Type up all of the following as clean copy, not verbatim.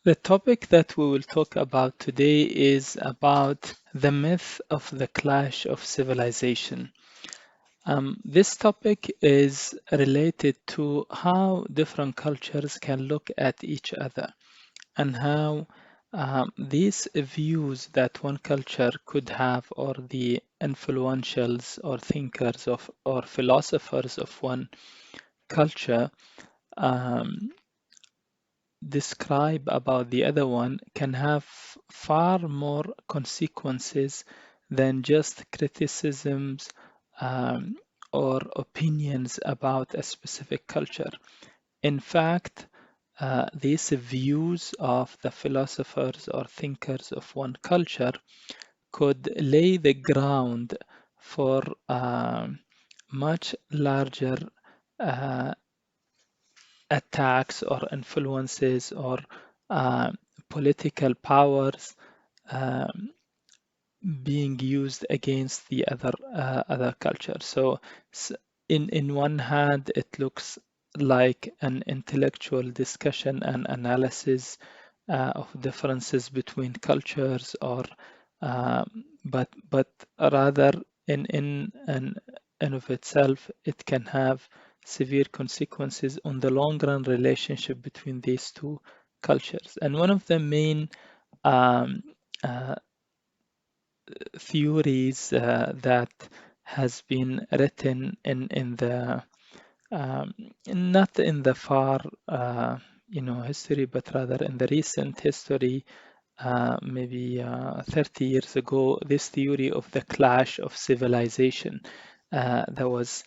The topic that we will talk about today is about the myth of the clash of civilization. This topic is related to how different cultures can look at each other and how these views that one culture could have, or the influentials or thinkers of or philosophers of one culture, um, describe about the other one can have far more consequences than just criticisms um, or opinions about a specific culture. In fact, these views of the philosophers or thinkers of one culture could lay the ground for much larger uh, attacks or influences or uh, political powers um, being used against the other culture. So in one hand, it looks like an intellectual discussion and analysis of differences between cultures, or but rather in of itself, it can have severe consequences on the long run relationship between these two cultures. And one of the main um, uh, theories that has been written in the um, not in the far history, but rather in the recent history, maybe 30 years ago, this theory of the clash of civilization that was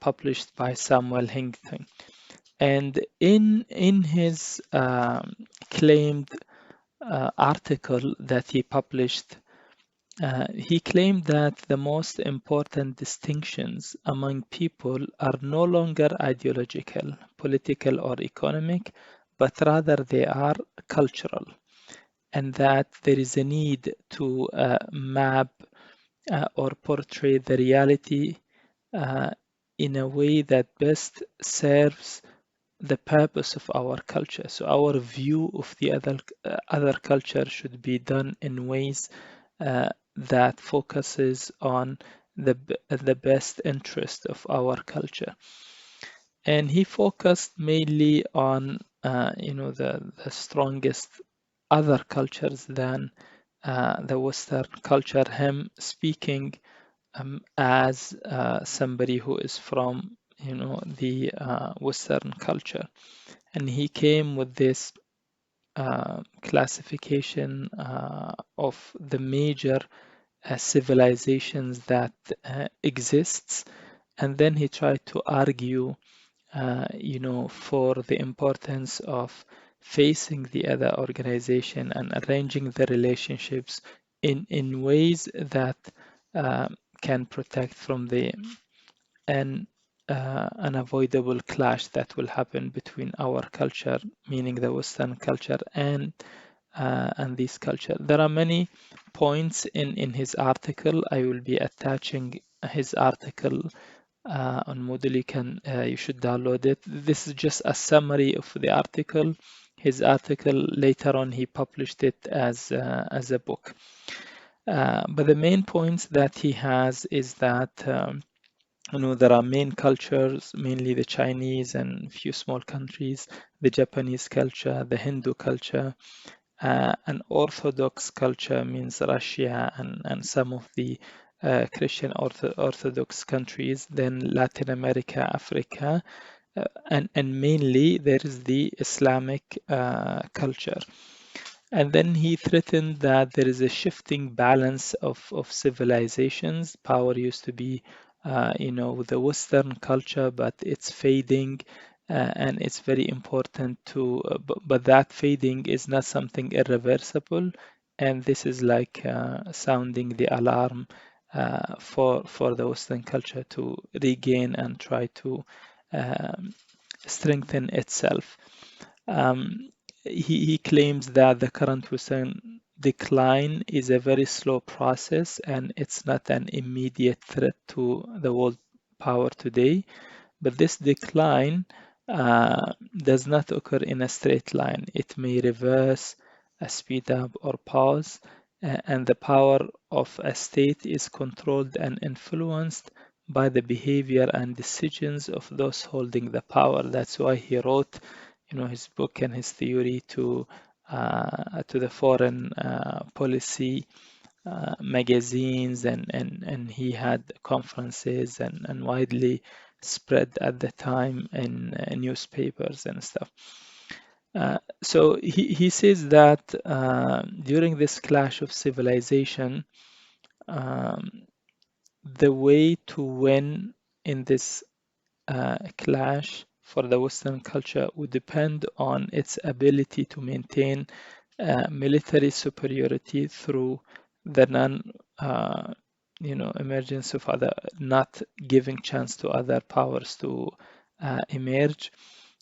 published by Samuel Huntington. And in his claimed article that he published, he claimed that the most important distinctions among people are no longer ideological, political, or economic, but rather they are cultural, and that there is a need to map or portray the reality uh, in a way that best serves the purpose of our culture. So our view of the other culture should be done in ways that focuses on the best interest of our culture. And he focused mainly on the strongest other cultures than the Western culture. Him speaking as somebody who is from the Western culture, and he came with this classification of the major civilizations that exists, and then he tried to argue for the importance of facing the other organization and arranging the relationships in ways that can protect from the an unavoidable clash that will happen between our culture, meaning the Western culture, and this culture. There are many points in his article. I will be attaching his article on Moodle. You should download it. This is just a summary of the article. His article later on he published it as a book. But the main points that he has is that there are main cultures, mainly the Chinese and few small countries, the Japanese culture, the Hindu culture, an Orthodox culture means Russia and some of the Christian Orthodox countries, then Latin America, Africa, and mainly there is the Islamic culture. And then he threatened that there is a shifting balance of civilizations. Power used to be, the Western culture, but it's fading, and it's very important to, but that fading is not something irreversible. And this is like sounding the alarm for the Western culture to regain and try to um, strengthen itself. Um, he claims that the current Western decline is a very slow process and it's not an immediate threat to the world power today. But this decline does not occur in a straight line. It may reverse, speed up, or pause, and the power of a state is controlled and influenced by the behavior and decisions of those holding the power. That's why he wrote, his book and his theory to the foreign policy magazines, and he had conferences and widely spread at the time in newspapers and stuff. So he says that during this clash of civilization, um, the way to win in this clash for the Western culture would depend on its ability to maintain military superiority through the uh, emergence of other, not giving chance to other powers to emerge.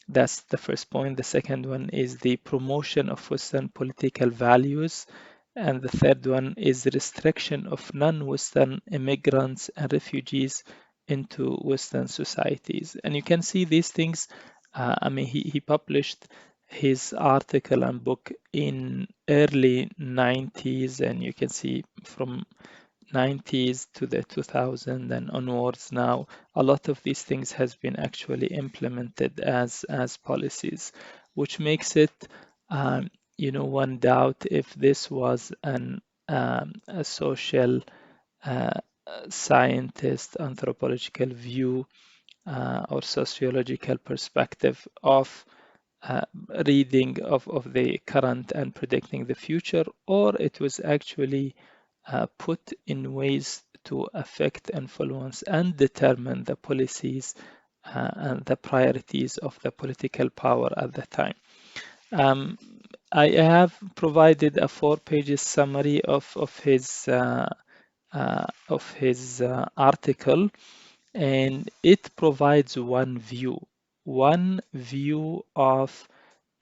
That's the first point. The second one is the promotion of Western political values. And the third one is the restriction of non-Western immigrants and refugees into Western societies. And you can see these things. He published his article and book in early 90s, and you can see from 90s to the 2000 and onwards now, a lot of these things has been actually implemented as policies, which makes it, one doubt if this was a social uh, scientist anthropological view or sociological perspective of uh, reading of the current and predicting the future, or it was actually put in ways to affect, influence, and determine the policies and the priorities of the political power at the time. Um, I have provided a 4 pages summary of his article, and it provides one view of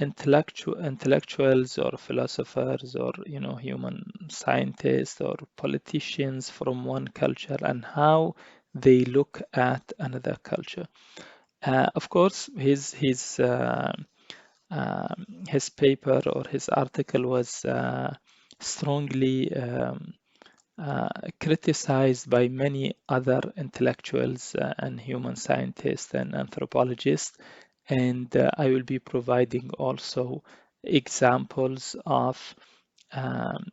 intellectuals or philosophers or human scientists or politicians from one culture and how they look at another culture. Of course, his paper or his article was strongly criticized by many other intellectuals and human scientists and anthropologists. And I will be providing also examples of um,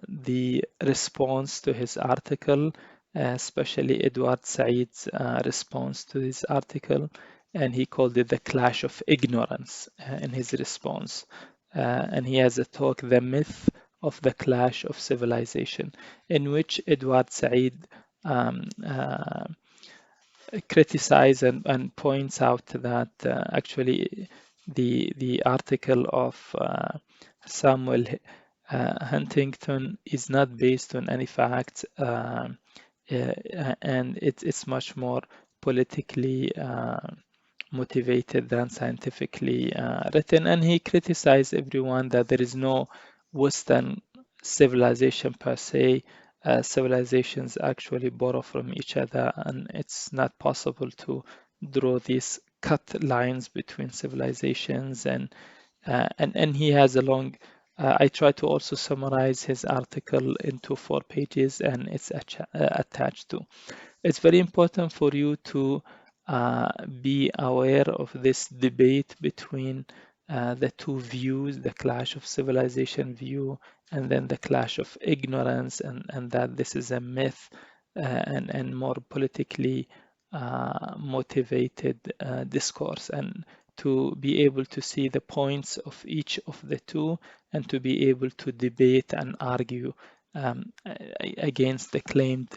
the response to his article, especially Edward Said's response to his article. And he called it the clash of ignorance in his response. And he has a talk, The Myth of the Clash of Civilization, in which Edward Said um, uh, criticizes and points out that actually the article of Samuel Huntington is not based on any facts, and it's much more politically motivated than scientifically written. And he criticized everyone that there is no Western civilization per se. Civilizations actually borrow from each other, and it's not possible to draw these cut lines between civilizations. And he has a long. I try to also summarize his article into 4 pages, and it's attached to. It's very important for you to be aware of this debate between the two views, the clash of civilization view and then the clash of ignorance, and that this is a myth and more politically motivated discourse, and to be able to see the points of each of the two and to be able to debate and argue against the claimed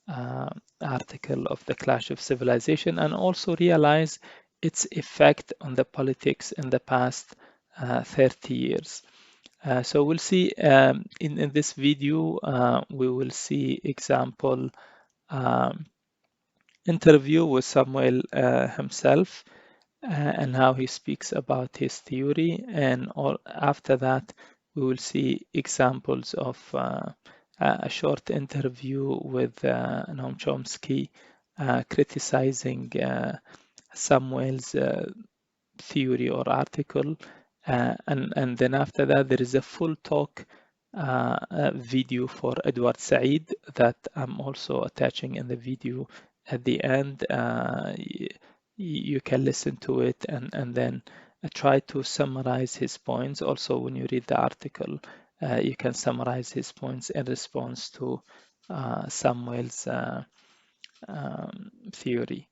uh, article of the clash of civilization, and also realize its effect on the politics in the past 30 years. So we'll see in this video, we will see example um, interview with Samuel himself and how he speaks about his theory. And after that, we will see examples of a short interview with Noam Chomsky criticizing Samuel's theory or article, and then after that there is a full talk video for Edward Said that I'm also attaching in the video at the end. You can listen to it and then try to summarize his points. Also, when you read the article, you can summarize his points in response to Samuel's theory.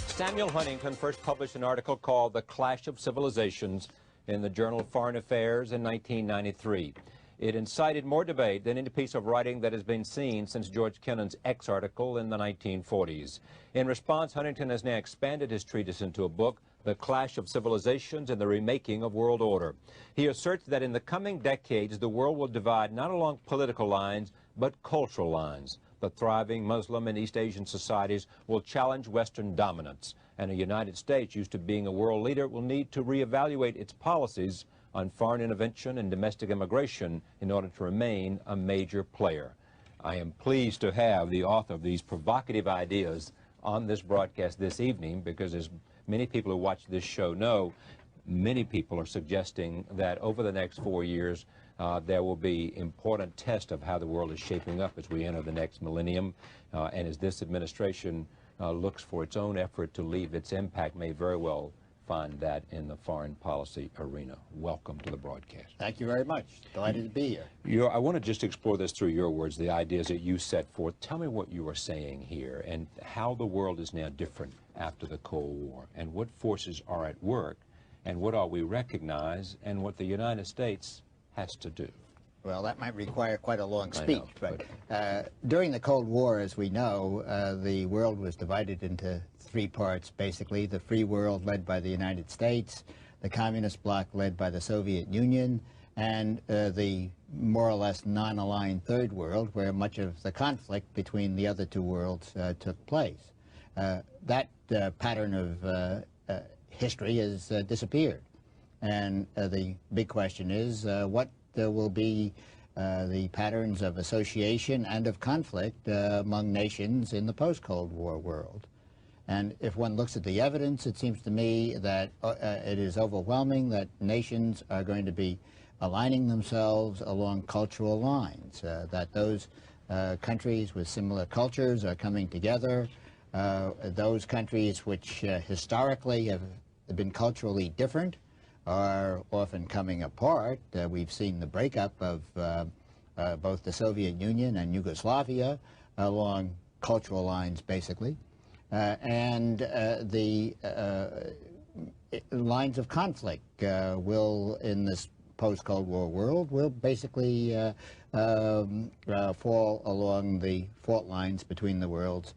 Samuel Huntington first published an article called The Clash of Civilizations in the Journal of Foreign Affairs in 1993. It incited more debate than any piece of writing that has been seen since George Kennan's X article in the 1940s. In response, Huntington has now expanded his treatise into a book, The Clash of Civilizations and the Remaking of World Order. He asserts that in the coming decades, the world will divide not along political lines, but cultural lines. The thriving Muslim and East Asian societies will challenge Western dominance, and the United States, used to being a world leader, will need to reevaluate its policies on foreign intervention and domestic immigration in order to remain a major player. I am pleased to have the author of these provocative ideas on this broadcast this evening, because as many people who watch this show know, many people are suggesting that over the next 4 years, there will be important tests of how the world is shaping up as we enter the next millennium, and as this administration looks for its own effort to leave its impact, may very well find that in the foreign policy arena. Welcome to the broadcast. Thank you very much. Delighted to be here. I want to just explore this through your words, the ideas that you set forth. Tell me what you were saying here and how the world is now different after the Cold War, and what forces are at work, and what all we recognize, and what the United States has to do. Well, that might require quite a long speech, but during the Cold War, as we know, the world was divided into three parts, basically. The free world led by the United States, the communist bloc led by the Soviet Union, and the more or less non-aligned third world, where much of the conflict between the other two worlds took place. That pattern of history has disappeared. And the big question is what will be the patterns of association and of conflict among nations in the post-Cold War world. And if one looks at the evidence, it seems to me that it is overwhelming that nations are going to be aligning themselves along cultural lines, that those countries with similar cultures are coming together. Those countries which historically have been culturally different are often coming apart. We've seen the breakup of both the Soviet Union and Yugoslavia along cultural lines, basically. And the lines of conflict will, in this post-Cold War world, will basically fall along the fault lines between the world's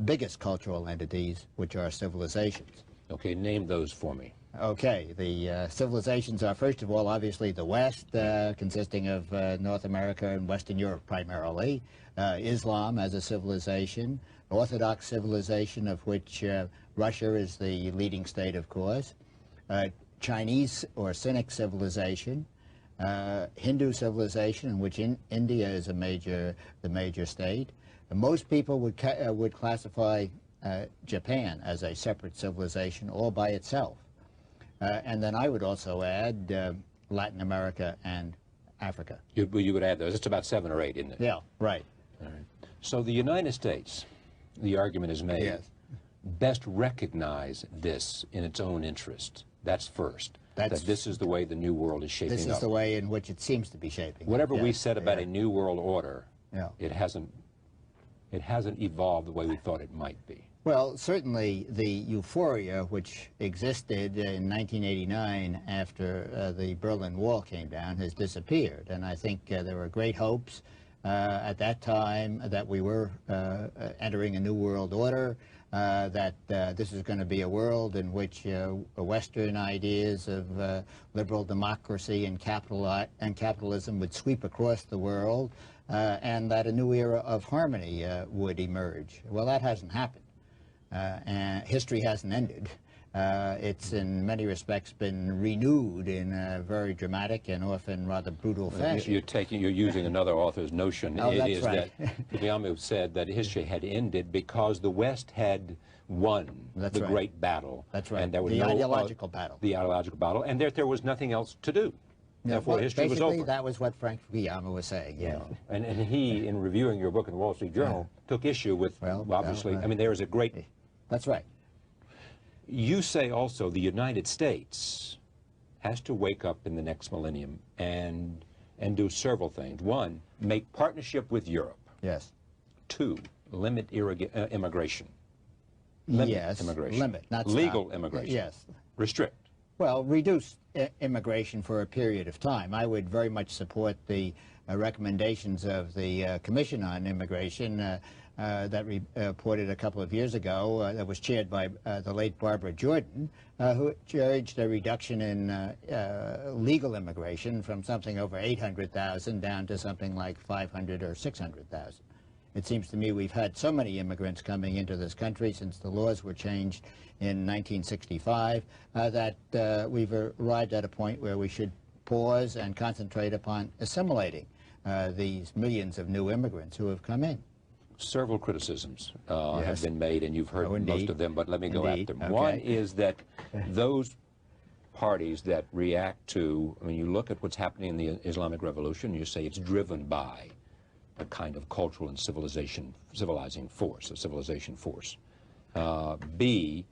biggest cultural entities, which are civilizations. Okay, name those for me. Okay, the civilizations are, first of all, obviously the West, consisting of North America and Western Europe primarily, Islam as a civilization, Orthodox civilization, of which Russia is the leading state, of course, Chinese or Sinic civilization, Hindu civilization, in which India is the major state. And most people would classify Japan as a separate civilization all by itself. And then I would also add Latin America and Africa. You would add those. It's about 7 or 8, isn't it? Yeah, right. All right. So the United States, the argument is made, yes, best recognize this in its own interest. That's first. That this is the way the new world is shaping up. This is the way in which it seems to be shaping. Whatever we said about a new world order, it hasn't evolved the way we thought it might be. Well, certainly the euphoria which existed in 1989 after the Berlin Wall came down has disappeared, and I think there were great hopes at that time that we were entering a new world order, that this is going to be a world in which Western ideas of liberal democracy and capitalism would sweep across the world, and that a new era of harmony would emerge. Well, that hasn't happened. And history hasn't ended. It's in many respects been renewed in a very dramatic and often rather brutal fashion. You're using another author's notion. Oh, It that's is right. that Fukuyama said that history had ended because the West had won the great battle. That's right. And there was the no ideological battle. The ideological battle, and there was nothing else to do. Therefore, well, history was over. Basically, that was what Frank Fukuyama was saying. Yeah. And he, in reviewing your book in the Wall Street Journal, took issue with, obviously, I mean, there is a great... That's right. You say also the United States has to wake up in the next millennium and do several things. One, make partnership with Europe. Yes. Two, limit immigration. Yes. Immigration. Limit, not legal stop. immigration. Yes. Restrict. Well, reduce immigration for a period of time. I would very much support the recommendations of the Commission on Immigration that reported a couple of years ago that was chaired by the late Barbara Jordan, who urged a reduction in legal immigration from something over 800,000 down to something like 500 or 600,000. It seems to me we've had so many immigrants coming into this country since the laws were changed in 1965 that we've arrived at a point where we should pause and concentrate upon assimilating these millions of new immigrants who have come in. Several criticisms have been made, and you've heard most of them, but let me go at them. Okay. One is that those parties that react to, I mean, you look at what's happening in the Islamic Revolution, you say it's driven by a kind of cultural and civilizing force, a civilization force. B,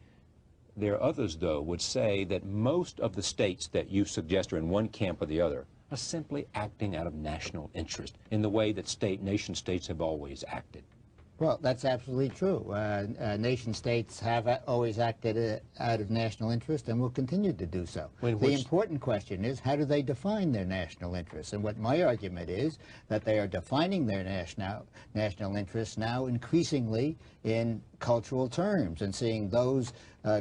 there are others, though, would say that most of the states that you suggest are in one camp or the other are simply acting out of national interest in the way that nation-states have always acted. Well, that's absolutely true. Nation-states have always acted out of national interest and will continue to do so. The important question is, how do they define their national interests? And what my argument is, that they are defining their national interests now increasingly in cultural terms and seeing those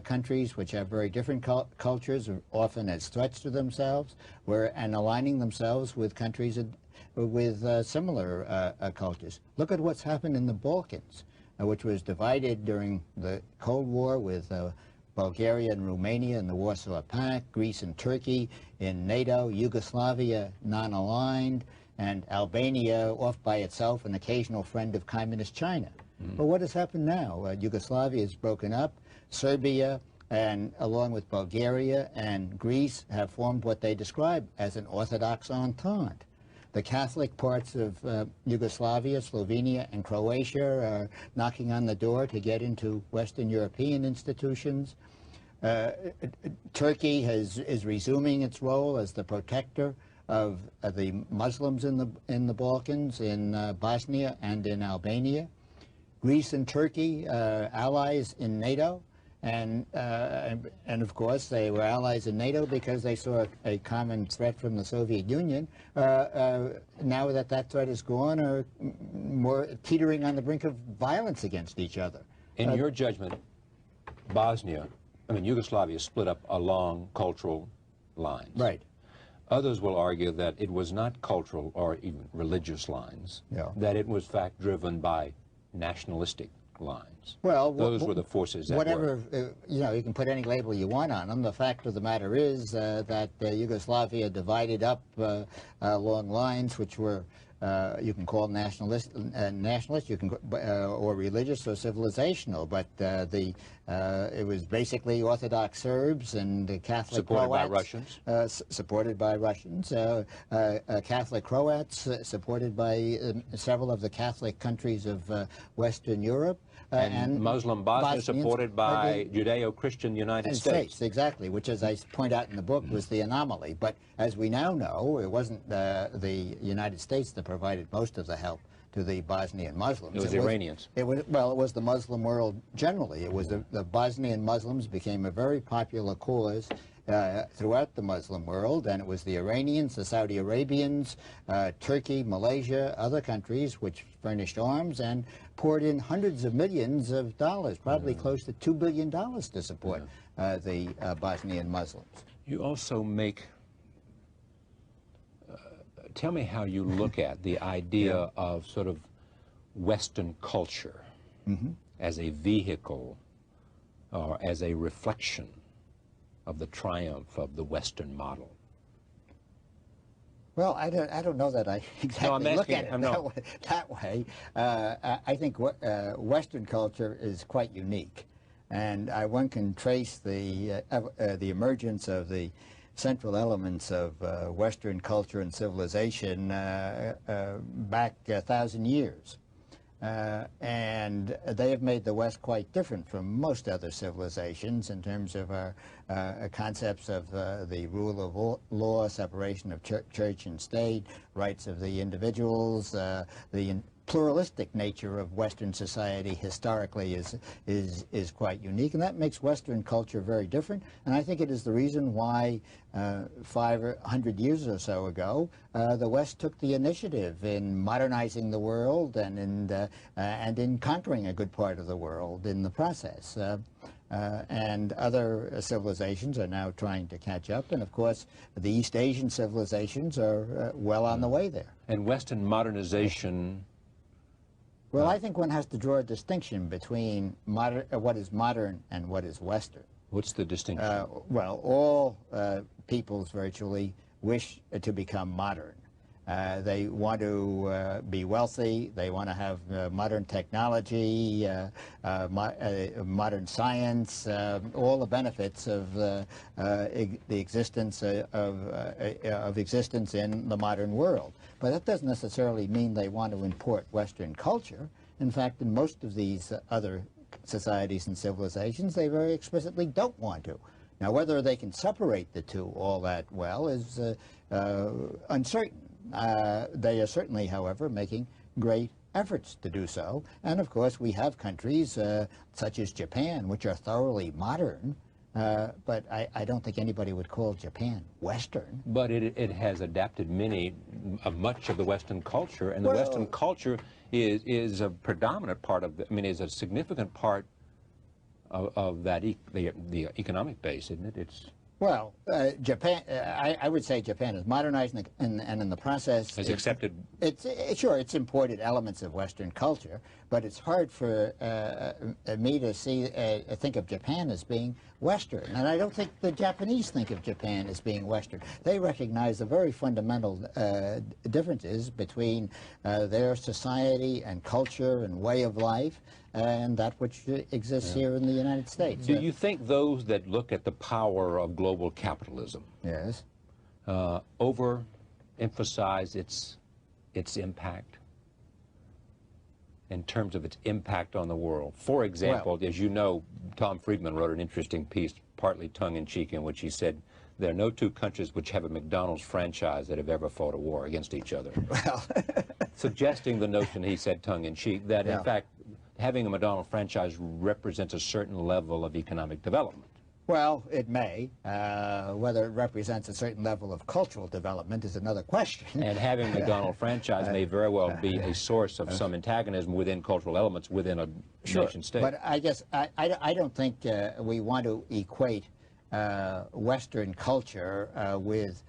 countries which have very different cultures, often as threats to themselves, and aligning themselves with countries with similar cultures. Look at what's happened in the Balkans, which was divided during the Cold War with Bulgaria and Romania in the Warsaw Pact, Greece and Turkey in NATO, Yugoslavia non-aligned, and Albania off by itself, an occasional friend of Communist China. But what has happened now? Yugoslavia is broken up. Serbia, and along with Bulgaria and Greece, have formed what they describe as an Orthodox Entente. The Catholic parts of Yugoslavia, Slovenia, and Croatia are knocking on the door to get into Western European institutions. Turkey is resuming its role as the protector of the Muslims in the Balkans, in Bosnia and in Albania. Greece and Turkey are allies in NATO. And of course, they were allies in NATO because they saw a common threat from the Soviet Union. Now that that threat is gone, are more teetering on the brink of violence against each other. In your judgment, Yugoslavia split up along cultural lines. Right. Others will argue that it was not cultural or even religious lines, that it was, in fact, driven by nationalistic lines. Well, those were the forces that whatever, you can put any label you want on them. The fact of the matter is that Yugoslavia divided up along lines which were, you can call nationalist, you can, or religious or civilizational, but it was basically Orthodox Serbs and Catholic supported Croats. By Russians? Supported by Russians. Catholic Croats, supported by several of the Catholic countries of Western Europe. And Muslim Bosnia supported by Judeo-Christian United States. Exactly, which, as I point out in the book, was the anomaly. But as we now know, it wasn't the United States that provided most of the help to the Bosnian Muslims. It was the Iranians. It was the Muslim world generally. It was the Bosnian Muslims became a very popular cause throughout the Muslim world, and it was the Iranians, the Saudi Arabians, Turkey, Malaysia, other countries which furnished arms and poured in hundreds of millions of dollars, probably close to $2 billion to support the Bosnian Muslims. You also make, tell me how you look at the idea of sort of Western culture as a vehicle or as a reflection of the triumph of the Western model? Well, I don't know that I exactly look at it that way. I think Western culture is quite unique, and one can trace the emergence of the central elements of Western culture and civilization back 1,000 years. And they have made the West quite different from most other civilizations in terms of our concepts of the rule of law, separation of church and state, rights of the individuals, the pluralistic nature of Western society historically is quite unique, and that makes Western culture very different. And I think it is the reason why 500 years or so ago, the West took the initiative in modernizing the world and in conquering a good part of the world in the process. And other civilizations are now trying to catch up, and of course the East Asian civilizations are well on the way there. And Western modernization... Well, I think one has to draw a distinction between what is modern and what is Western. What's the distinction? Well, all peoples virtually wish to become modern. They want to be wealthy, they want to have modern technology, modern science, all the benefits of the existence of existence in the modern world. But that doesn't necessarily mean they want to import Western culture. In fact, in most of these other societies and civilizations, they very explicitly don't want to. Now, whether they can separate the two all that well is uncertain. They are certainly, however, making great efforts to do so. And of course, we have countries such as Japan, which are thoroughly modern, but I don't think anybody would call Japan Western. But it has adapted much of the Western culture, and the Western culture is a predominant part of, is a significant part of that the economic base, isn't it? Well, Japan, I would say Japan is modernizing and in the process... Has accepted... Sure, it's imported elements of Western culture, but it's hard for me to think of Japan as being Western. And I don't think the Japanese think of Japan as being Western. They recognize the very fundamental differences between their society and culture and way of life and that which exists here in the United States. Do you think those that look at the power of global capitalism overemphasize its impact in terms of its impact on the world? For example, as you know, Tom Friedman wrote an interesting piece, partly tongue-in-cheek, in which he said, there are no two countries which have a McDonald's franchise that have ever fought a war against each other. Well, suggesting the notion, he said tongue-in-cheek, that in fact, having a McDonald's franchise represents a certain level of economic development. Well, it may. Whether it represents a certain level of cultural development is another question. And having a McDonald's franchise may very well be a source of some antagonism within cultural elements within a nation state. But I guess I don't think we want to equate Western culture with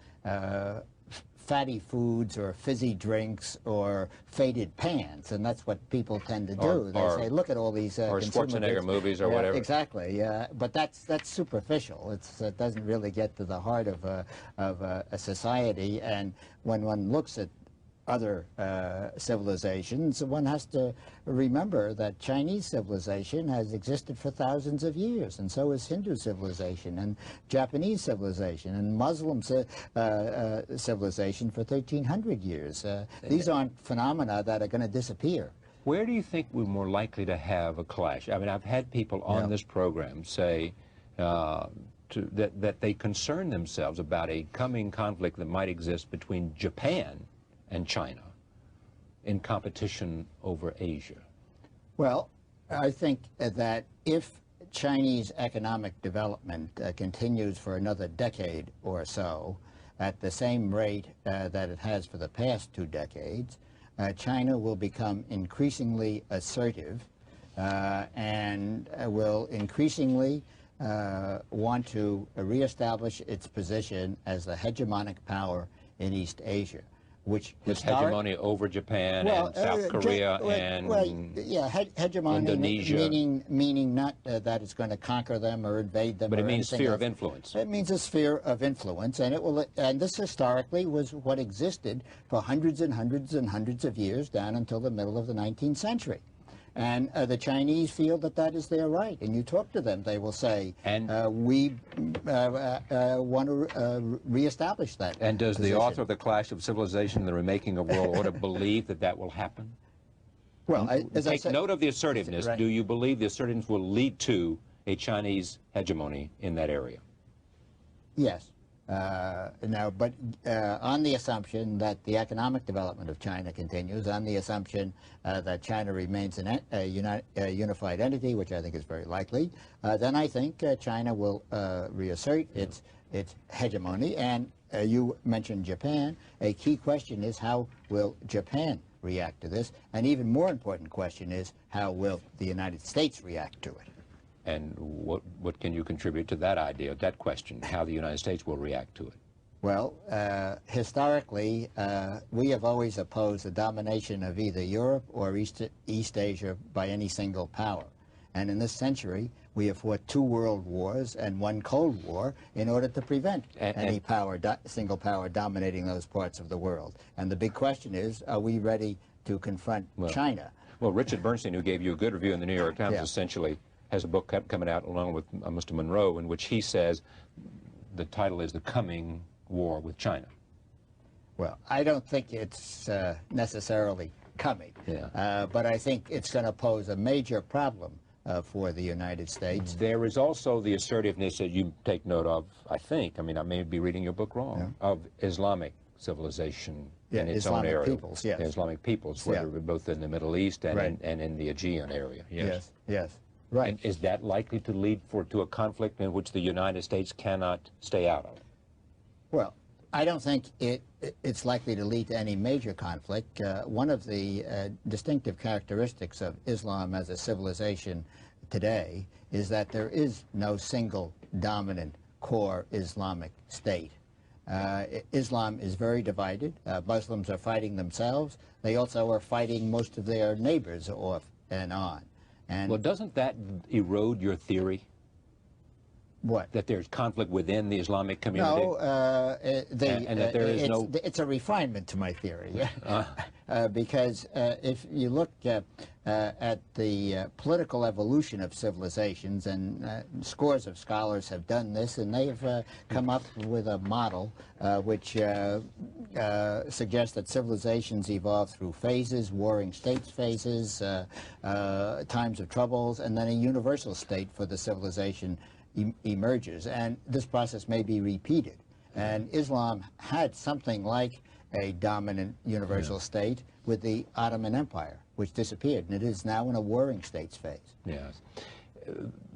fatty foods or fizzy drinks or faded pants, and that's what people tend to do. They say, look at all these or Schwarzenegger movies or whatever. Exactly, but that's superficial. It doesn't really get to the heart of a society, and when one looks at other civilizations, one has to remember that Chinese civilization has existed for thousands of years, and so has Hindu civilization, and Japanese civilization, and Muslim civilization for 1,300 years. These aren't phenomena that are going to disappear. Where do you think we're more likely to have a clash? I mean, I've had people on this program say that they concern themselves about a coming conflict that might exist between Japan and China in competition over Asia. Well, I think that if Chinese economic development continues for another decade or so at the same rate that it has for the past 2 decades, China will become increasingly assertive and will increasingly want to reestablish its position as the hegemonic power in East Asia. which This hegemony over Japan and South Korea and hegemony Indonesia. meaning not that it's going to conquer them or invade them. But or it means sphere else. of influence. It means a sphere of influence, and it will. And this historically was what existed for hundreds and hundreds and hundreds of years down until the middle of the 19th century. And the Chinese feel that that is their right. And you talk to them, they will say, we want to reestablish that. And does position. the author of The Clash of Civilization and the Remaking of World Order believe that that will happen? Well, as I Take said, note of the assertiveness. Right. Do you believe the assertiveness will lead to a Chinese hegemony in that area? yes. Now, but on the assumption that the economic development of China continues, on the assumption that China remains a unified entity, which I think is very likely, then I think China will reassert its hegemony. And you mentioned Japan. A key question is how will Japan react to this? An even more important question is how will the United States react to it? And what can you contribute to that idea, that question, how the United States will react to it? Well, historically, we have always opposed the domination of either Europe or East Asia by any single power. And in this century, we have fought 2 world wars and 1 Cold War in order to prevent any single power dominating those parts of the world. And the big question is, are we ready to confront China? Well, Richard Bernstein, who gave you a good review in the New York Times, essentially has a book coming out along with Mr. Monroe, in which he says the title is The Coming War with China. Well, I don't think it's necessarily coming, but I think it's going to pose a major problem for the United States. There is also the assertiveness that you take note of, I think, I mean, I may be reading your book wrong, of Islamic civilization in its Islamic own area. Peoples, yes. Islamic peoples, whether both in the Middle East and, and in the Aegean area. Yes, yes. Right. And is that likely to lead to a conflict in which the United States cannot stay out of? Well, I don't think it's likely to lead to any major conflict. One of the distinctive characteristics of Islam as a civilization today is that there is no single dominant core Islamic state. Islam is very divided. Muslims are fighting themselves. They also are fighting most of their neighbors off and on. And well, doesn't that erode your theory? What? That there's conflict within the Islamic community? No, and that there is it's a refinement to my theory, because if you look at the political evolution of civilizations, and scores of scholars have done this, and they've come up with a model which suggests that civilizations evolve through phases, warring states phases, times of troubles, and then a universal state for the civilization emerges, and this process may be repeated. And Islam had something like a dominant universal state with the Ottoman Empire, which disappeared, and it is now in a warring states phase. Yes.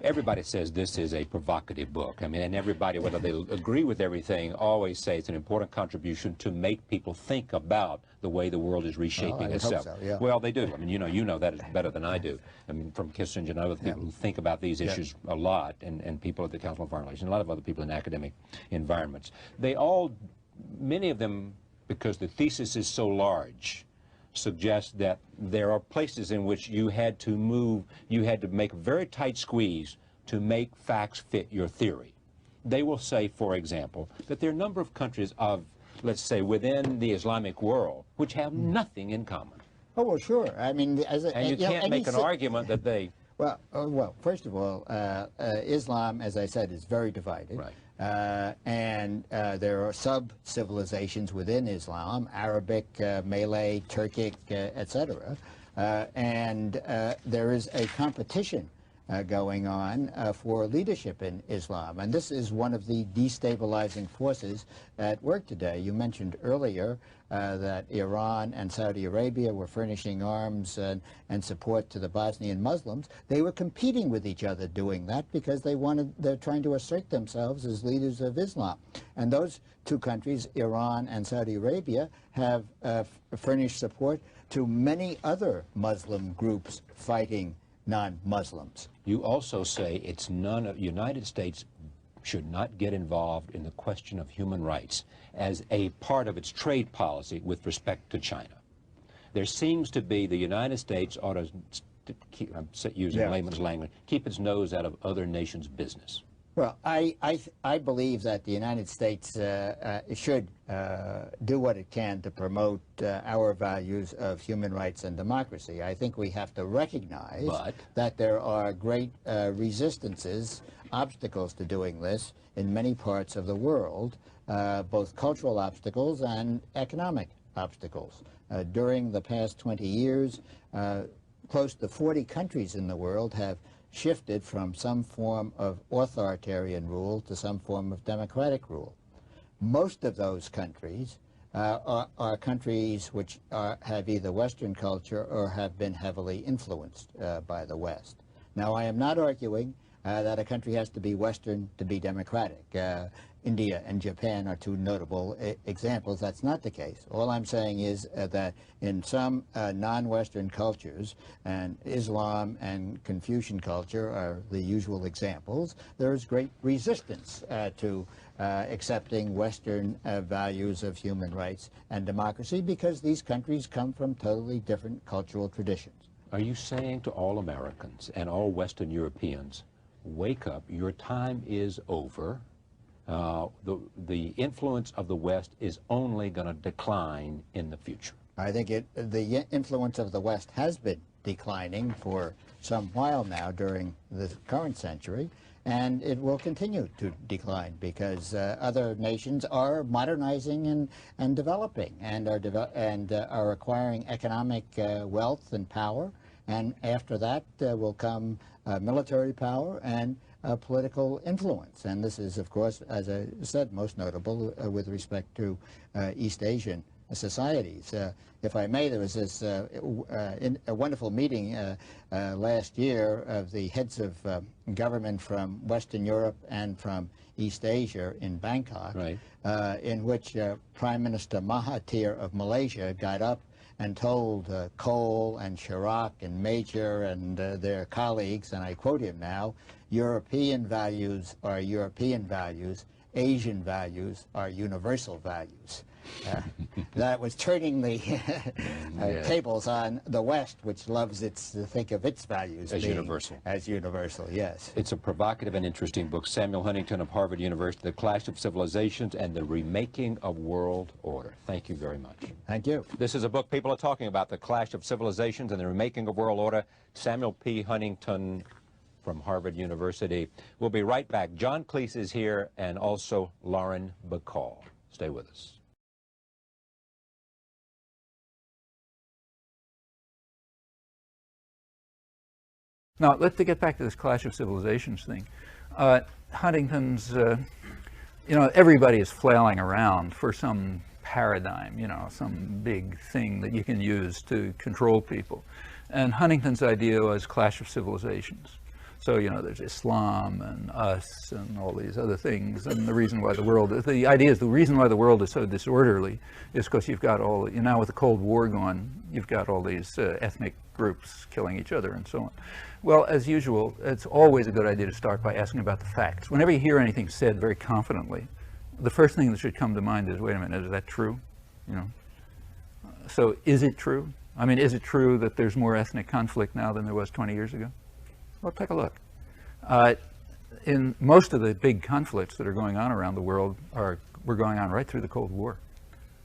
Everybody says this is a provocative book. I mean, and everybody, whether they agree with everything, always say it's an important contribution to make people think about the way the world is reshaping itself. Hope so, yeah. Well, they do. I mean, you know that better than I do. I mean, from Kissinger and other people who think about these issues a lot, and people at the Council on Foreign Relations, and a lot of other people in academic environments. They all, many of them, because the thesis is so large, suggest that there are places in which you had to make a very tight squeeze to make facts fit your theory. They will say, for example, that there are a number of countries of, let's say, within the Islamic world, which have nothing in common. Oh, well, sure. I mean, and you can't make an argument that they... Well, first of all, Islam, as I said, is very divided. Right. And there are sub-civilizations within Islam, Arabic, Malay, Turkic, etc. And there is a competition going on for leadership in Islam. And this is one of the destabilizing forces at work today. You mentioned earlier that Iran and Saudi Arabia were furnishing arms and support to the Bosnian Muslims. They were competing with each other doing that because they're trying to assert themselves as leaders of Islam. And those 2 countries, Iran and Saudi Arabia, have furnished support to many other Muslim groups fighting non-Muslims. You also say it's none of United States should not get involved in the question of human rights as a part of its trade policy with respect to China. There seems to be the United States ought to keep, I'm using layman's language, keep its nose out of other nations' business. Well, I believe that the United States should do what it can to promote our values of human rights and democracy. I think we have to recognize that there are great resistances, obstacles to doing this in many parts of the world, both cultural obstacles and economic obstacles. During the past 20 years, close to 40 countries in the world have shifted from some form of authoritarian rule to some form of democratic rule. Most of those countries are countries which have either Western culture or have been heavily influenced by the West. Now, I am not arguing that a country has to be Western to be democratic. India and Japan are two notable examples. That's not the case. All I'm saying is that in some non-Western cultures, and Islam and Confucian culture are the usual examples, there is great resistance to accepting Western values of human rights and democracy because these countries come from totally different cultural traditions. Are you saying to all Americans and all Western Europeans, wake up, your time is over? The influence of the West is only going to decline in the future. I think the influence of the West has been declining for some while now during the current century, and it will continue to decline because other nations are modernizing and developing and are acquiring economic wealth and power, and after that will come military power and political influence. And this is, of course, as I said, most notable with respect to East Asian societies. If I may, there was this a wonderful meeting last year of the heads of government from Western Europe and from East Asia in Bangkok, in which Prime Minister Mahathir of Malaysia got up and told Kohl and Chirac and Major and their colleagues, and I quote him now, European values are European values, Asian values are universal values. That was turning the tables on the West, which loves to think of its values as universal. As universal, yes. It's a provocative and interesting book. Samuel Huntington of Harvard University, The Clash of Civilizations and the Remaking of World Order. Thank you very much. Thank you. This is a book people are talking about, The Clash of Civilizations and the Remaking of World Order. Samuel P. Huntington from Harvard University. We'll be right back. John Cleese is here and also Lauren Bacall. Stay with us. Now, let's get back to this Clash of Civilizations thing. Huntington's, you know, everybody is flailing around for some paradigm, you know, some big thing that you can use to control people. And Huntington's idea was Clash of Civilizations. So, you know, there's Islam and us and all these other things. And the reason why the world, the idea is the reason why the world is so disorderly is because you've got all, you know, now with the Cold War going, you've got all these ethnic groups killing each other and so on. Well, as usual, it's always a good idea to start by asking about the facts. Whenever you hear anything said very confidently, the first thing that should come to mind is, wait a minute, is that true? You know, so is it true? I mean, is it true that there's more ethnic conflict now than there was 20 years ago? Well, take a look. In most of the big conflicts that are going on around the world were going on right through the Cold War,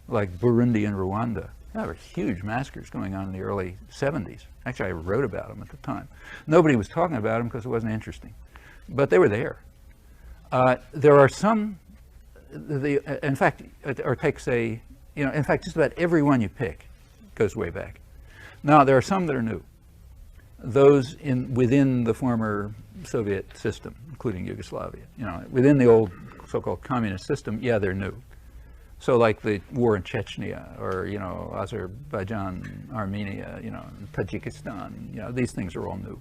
like Burundi and Rwanda. There were huge massacres going on in the early 70s. Actually, I wrote about them at the time. Nobody was talking about them because it wasn't interesting, but they were there. There are some, in fact, or take say, you know, in fact, just about every one you pick goes way back. Now, there are some that are new. Those within the former Soviet system, including Yugoslavia, you know, within the old so-called communist system, yeah, they're new. So like the war in Chechnya, or, you know, Azerbaijan, Armenia, you know, Tajikistan, you know, these things are all new.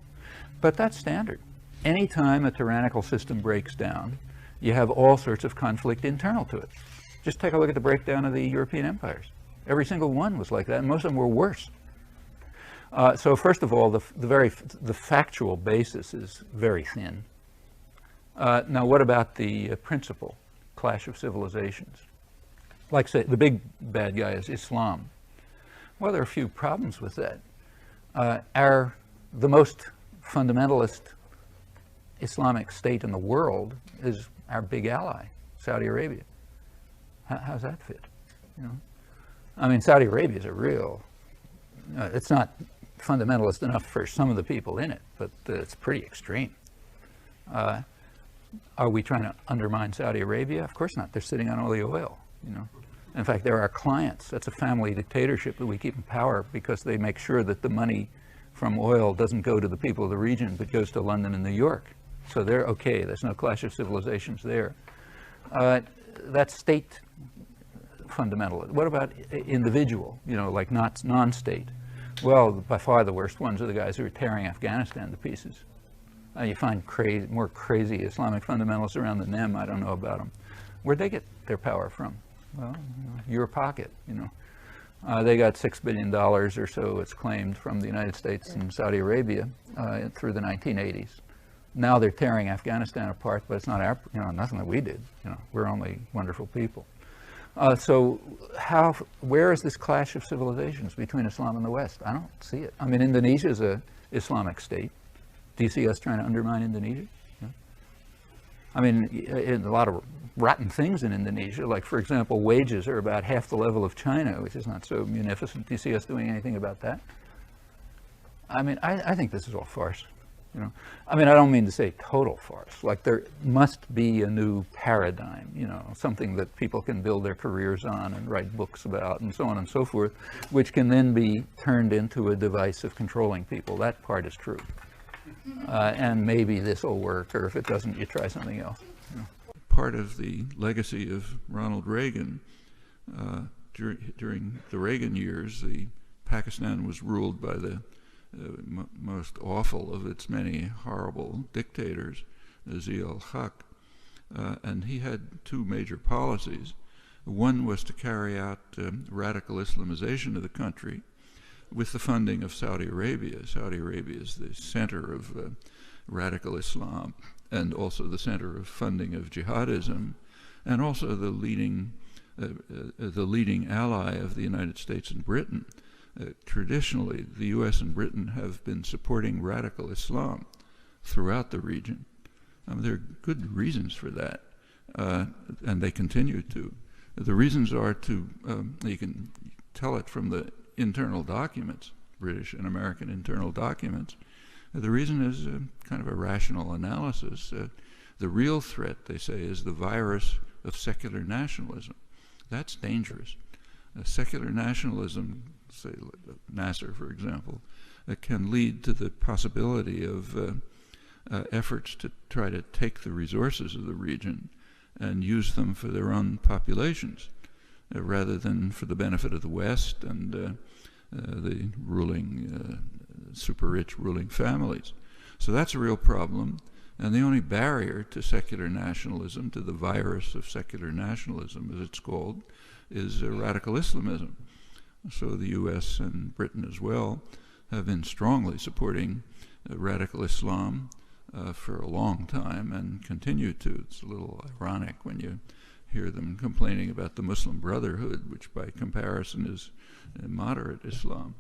But that's standard. Anytime a tyrannical system breaks down, you have all sorts of conflict internal to it. Just take a look at the breakdown of the European empires. Every single one was like that, and most of them were worse. So first of all, the factual basis is very thin. Now, what about the principal clash of civilizations? Like, say, the big bad guy is Islam. Well, there are a few problems with that. The most fundamentalist Islamic state in the world is our big ally, Saudi Arabia. How's that fit? You know, I mean, Saudi Arabia is a real. It's not fundamentalist enough for some of the people in it, but it's pretty extreme. Are we trying to undermine Saudi Arabia? Of course not. They're sitting on all the oil. You know, in fact, they're our clients. That's a family dictatorship that we keep in power because they make sure that the money from oil doesn't go to the people of the region, but goes to London and New York. So they're okay. There's no clash of civilizations there. That's state fundamental. What about individual? You know, like not non-state. Well, by far the worst ones are the guys who are tearing Afghanistan to pieces. You find more crazy Islamic fundamentalists around than them. I don't know about them. Where'd they get their power from? Well, your pocket, you know. They got $6 billion or so, it's claimed, from the United States and Saudi Arabia through the 1980s. Now they're tearing Afghanistan apart, but it's not our, you know, nothing that we did. You know, we're only wonderful people. So where is this clash of civilizations between Islam and the West? I don't see it. I mean, Indonesia is an Islamic state. Do you see us trying to undermine Indonesia? Yeah. I mean, a lot of rotten things in Indonesia, like, for example, wages are about half the level of China, which is not so munificent. Do you see us doing anything about that? I mean, I think this is all farce. You know, I mean, I don't mean to say total farce. Like, there must be a new paradigm, you know, something that people can build their careers on and write books about and so on and so forth, which can then be turned into a device of controlling people. That part is true. And maybe this will work, or if it doesn't, you try something else. You know. Part of the legacy of Ronald Reagan, during the Reagan years, Pakistan was ruled by the most awful of its many horrible dictators, Zia-ul-Haq, and he had two major policies. One was to carry out radical Islamization of the country with the funding of Saudi Arabia. Saudi Arabia is the center of radical Islam and also the center of funding of jihadism, and also the leading ally of the United States and Britain. Traditionally, the U.S. and Britain have been supporting radical Islam throughout the region. There are good reasons for that, and they continue to. The reasons are you can tell it from the internal documents, British and American internal documents. The reason is kind of a rational analysis. The real threat, they say, is the virus of secular nationalism. That's dangerous. Secular nationalism, say Nasser, for example, can lead to the possibility of efforts to try to take the resources of the region and use them for their own populations, rather than for the benefit of the West and the ruling, super-rich ruling families. So that's a real problem. And the only barrier to secular nationalism, to the virus of secular nationalism, as it's called, is radical Islamism. So the U.S. and Britain as well have been strongly supporting radical Islam for a long time and continue to. It's a little ironic when you hear them complaining about the Muslim Brotherhood, which by comparison is moderate Islam.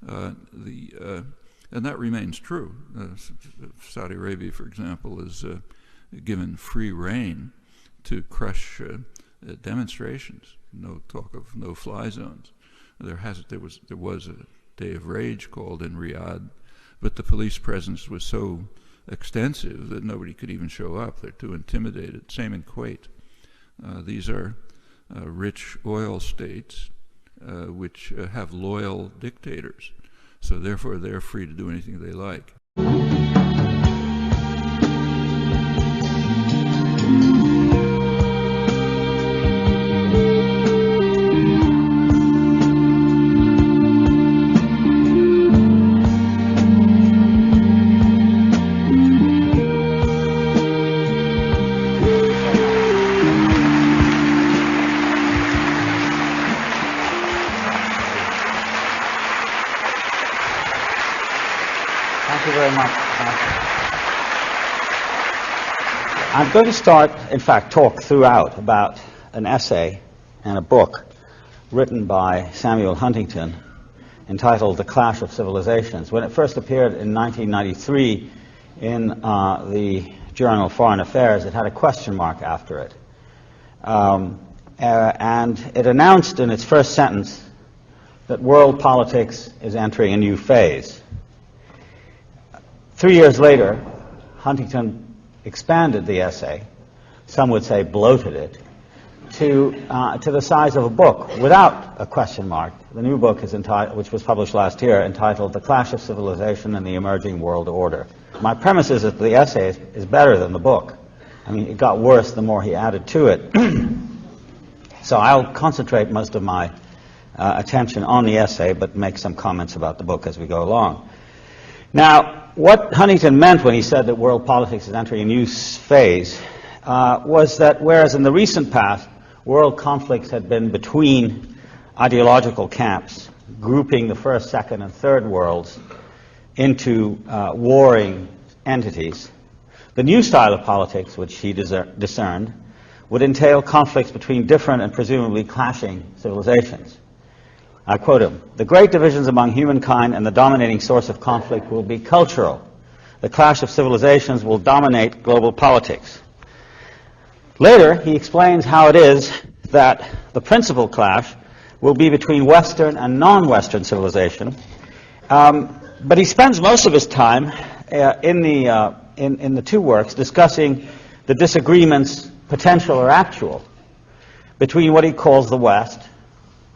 And that remains true. Saudi Arabia, for example, is given free rein to crush demonstrations. No talk of no-fly zones. There was a day of rage called in Riyadh, but the police presence was so extensive that nobody could even show up. They're too intimidated. Same in Kuwait. These are rich oil states which have loyal dictators. So therefore, they're free to do anything they like. Thank you I'm going to start, in fact, talk throughout about an essay and a book written by Samuel Huntington entitled The Clash of Civilizations. When it first appeared in 1993 in the journal Foreign Affairs, it had a question mark after it. And it announced in its first sentence that world politics is entering a new phase. 3 years later, Huntington expanded the essay, some would say bloated it, to the size of a book without a question mark. The new book, is which was published last year, entitled The Clash of Civilization and the Emerging World Order. My premise is that the essay is better than the book. I mean, it got worse the more he added to it. So I'll concentrate most of my attention on the essay, but make some comments about the book as we go along. Now, what Huntington meant when he said that world politics is entering a new phase was that whereas in the recent past, world conflicts had been between ideological camps, grouping the first, second, and third worlds into warring entities, the new style of politics, which he discerned, would entail conflicts between different and presumably clashing civilizations. I quote him, "The great divisions among humankind and the dominating source of conflict will be cultural. The clash of civilizations will dominate global politics." Later, he explains how it is that the principal clash will be between Western and non-Western civilization, but he spends most of his time in the two works discussing the disagreements, potential or actual, between what he calls the West,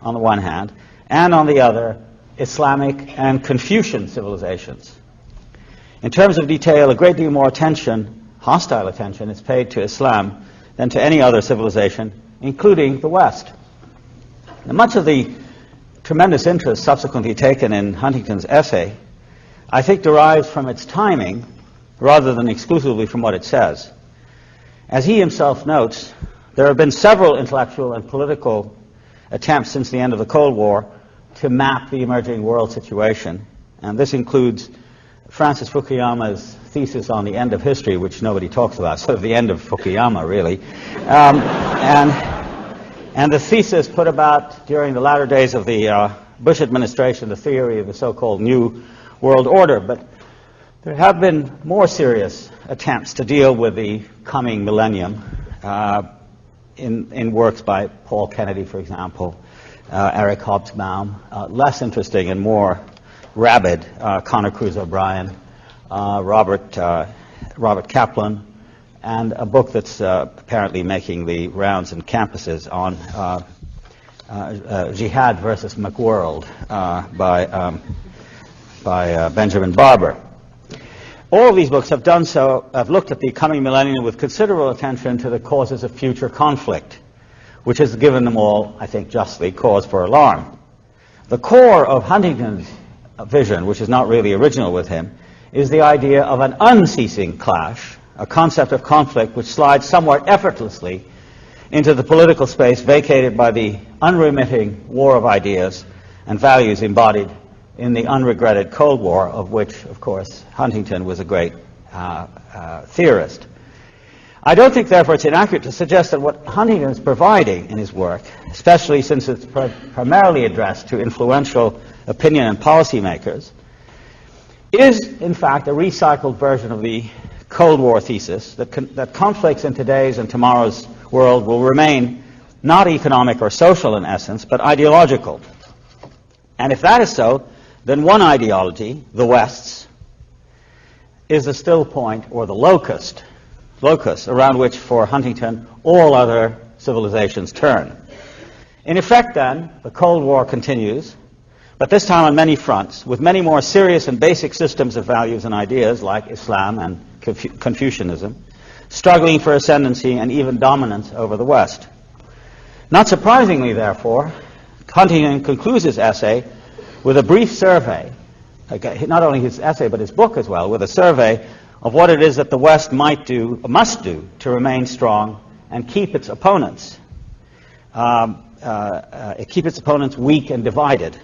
on the one hand, and on the other, Islamic and Confucian civilizations. In terms of detail, a great deal more attention, hostile attention, is paid to Islam than to any other civilization, including the West. Now, much of the tremendous interest subsequently taken in Huntington's essay, I think, derives from its timing rather than exclusively from what it says. As he himself notes, there have been several intellectual and political attempts since the end of the Cold War to map the emerging world situation, and this includes Francis Fukuyama's thesis on the end of history, which nobody talks about, sort of the end of Fukuyama, really, and the thesis put about during the latter days of the Bush administration, the theory of the so-called New World Order. But there have been more serious attempts to deal with the coming millennium in works by Paul Kennedy, for example, Eric Hobsbawm, less interesting and more rabid, Conor Cruz O'Brien, Robert Kaplan, and a book that's apparently making the rounds in campuses on Jihad versus McWorld by Benjamin Barber. All of these books have done so, have looked at the coming millennium with considerable attention to the causes of future conflict, which has given them all, I think justly, cause for alarm. The core of Huntington's vision, which is not really original with him, is the idea of an unceasing clash, a concept of conflict which slides somewhat effortlessly into the political space vacated by the unremitting war of ideas and values embodied in the unregretted Cold War, of which, of course, Huntington was a great theorist. I don't think, therefore, it's inaccurate to suggest that what Huntington is providing in his work, especially since it's primarily addressed to influential opinion and policymakers, is, in fact, a recycled version of the Cold War thesis that conflicts in today's and tomorrow's world will remain not economic or social in essence, but ideological. And if that is so, then one ideology, the West's, is the still point or the locus around which, for Huntington, all other civilizations turn. In effect, then, the Cold War continues, but this time on many fronts, with many more serious and basic systems of values and ideas like Islam and Confucianism, struggling for ascendancy and even dominance over the West. Not surprisingly, therefore, Huntington concludes his essay with a brief survey, not only his essay but his book as well, with a survey of what it is that the West must do to remain strong and keep its opponents weak and divided.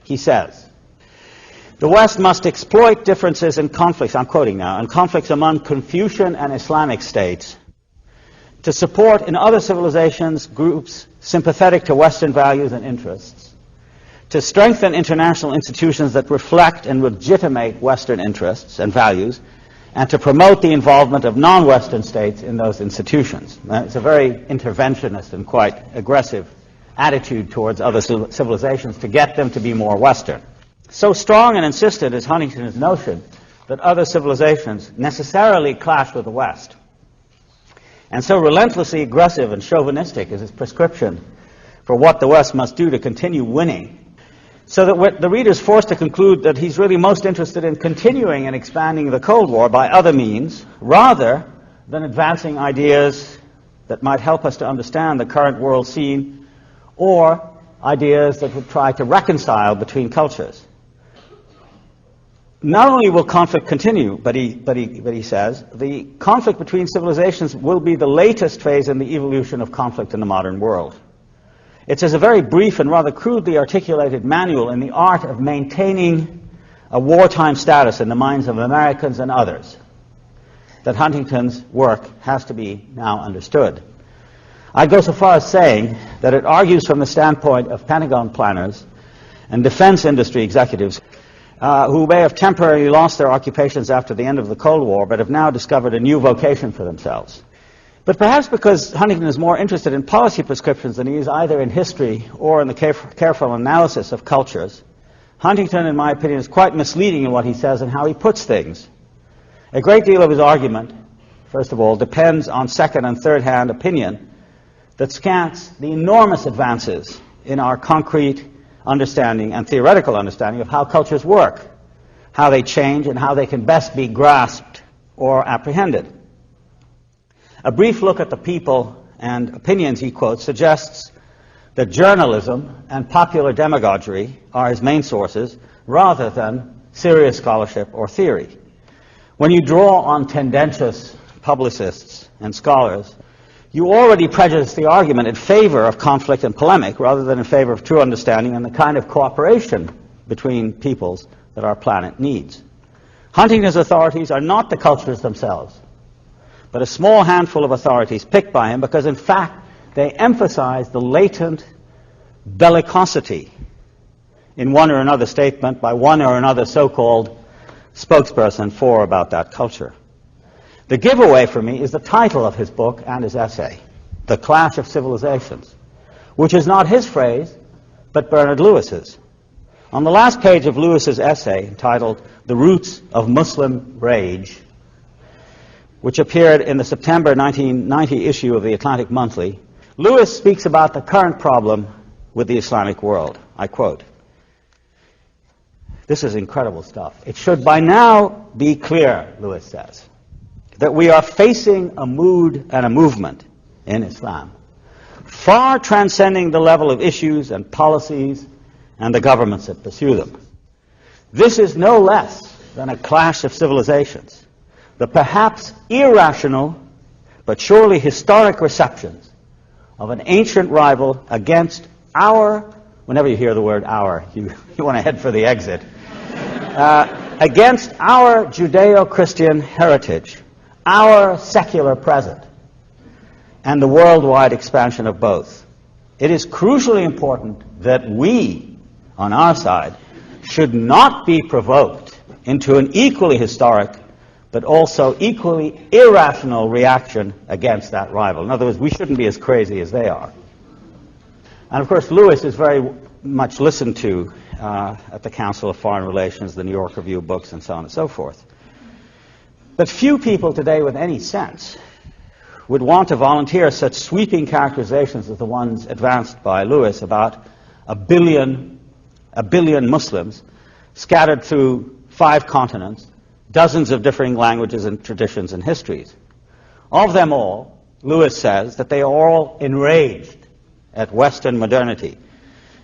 He says, The West must exploit differences in conflicts, I'm quoting now, in conflicts among Confucian and Islamic states to support in other civilizations groups sympathetic to Western values and interests, to strengthen international institutions that reflect and legitimate Western interests and values, and to promote the involvement of non-Western states in those institutions. It's a very interventionist and quite aggressive attitude towards other civilizations to get them to be more Western. So strong and insistent is Huntington's notion that other civilizations necessarily clash with the West. And so relentlessly aggressive and chauvinistic is his prescription for what the West must do to continue winning, so that the reader is forced to conclude that he's really most interested in continuing and expanding the Cold War by other means, rather than advancing ideas that might help us to understand the current world scene, or ideas that would try to reconcile between cultures. Not only will conflict continue, but he says, the conflict between civilizations will be the latest phase in the evolution of conflict in the modern world. It is a very brief and rather crudely articulated manual in the art of maintaining a wartime status in the minds of Americans and others that Huntington's work has to be now understood. I'd go so far as saying that it argues from the standpoint of Pentagon planners and defense industry executives who may have temporarily lost their occupations after the end of the Cold War, but have now discovered a new vocation for themselves. But perhaps because Huntington is more interested in policy prescriptions than he is either in history or in the careful analysis of cultures, Huntington, in my opinion, is quite misleading in what he says and how he puts things. A great deal of his argument, first of all, depends on second- and third-hand opinion that scants the enormous advances in our concrete understanding and theoretical understanding of how cultures work, how they change, and how they can best be grasped or apprehended. A brief look at the people and opinions he quotes suggests that journalism and popular demagoguery are his main sources, rather than serious scholarship or theory. When you draw on tendentious publicists and scholars, you already prejudice the argument in favor of conflict and polemic rather than in favor of true understanding and the kind of cooperation between peoples that our planet needs. Huntington's authorities are not the cultures themselves, but a small handful of authorities picked by him because, in fact, they emphasize the latent bellicosity in one or another statement by one or another so-called spokesperson for about that culture. The giveaway for me is the title of his book and his essay, The Clash of Civilizations, which is not his phrase, but Bernard Lewis's. On the last page of Lewis's essay, entitled The Roots of Muslim Rage, which appeared in the September 1990 issue of the Atlantic Monthly, Lewis speaks about the current problem with the Islamic world. I quote, this is incredible stuff. It should by now be clear, Lewis says, that we are facing a mood and a movement in Islam, far transcending the level of issues and policies and the governments that pursue them. This is no less than a clash of civilizations, the perhaps irrational but surely historic receptions of an ancient rival against our, whenever you hear the word our, you want to head for the exit, against our Judeo-Christian heritage, our secular present, and the worldwide expansion of both. It is crucially important that we, on our side, should not be provoked into an equally historic but also equally irrational reaction against that rival. In other words, we shouldn't be as crazy as they are. And of course, Lewis is very much listened to at the Council of Foreign Relations, the New York Review of Books, and so on and so forth. But few people today with any sense would want to volunteer such sweeping characterizations as the ones advanced by Lewis about a billion Muslims scattered through 5 continents, dozens of differing languages and traditions and histories. Of them all, Lewis says that they are all enraged at Western modernity,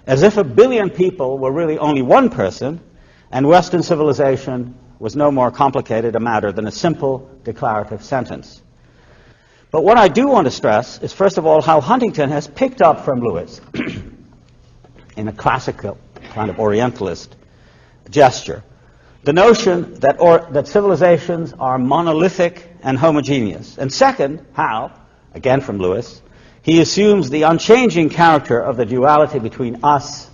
as if a billion people were really only one person, and Western civilization was no more complicated a matter than a simple declarative sentence. But what I do want to stress is, first of all, how Huntington has picked up from Lewis, in a classical kind of Orientalist gesture, the notion that civilizations are monolithic and homogeneous. And second, how, again from Lewis, he assumes the unchanging character of the duality between us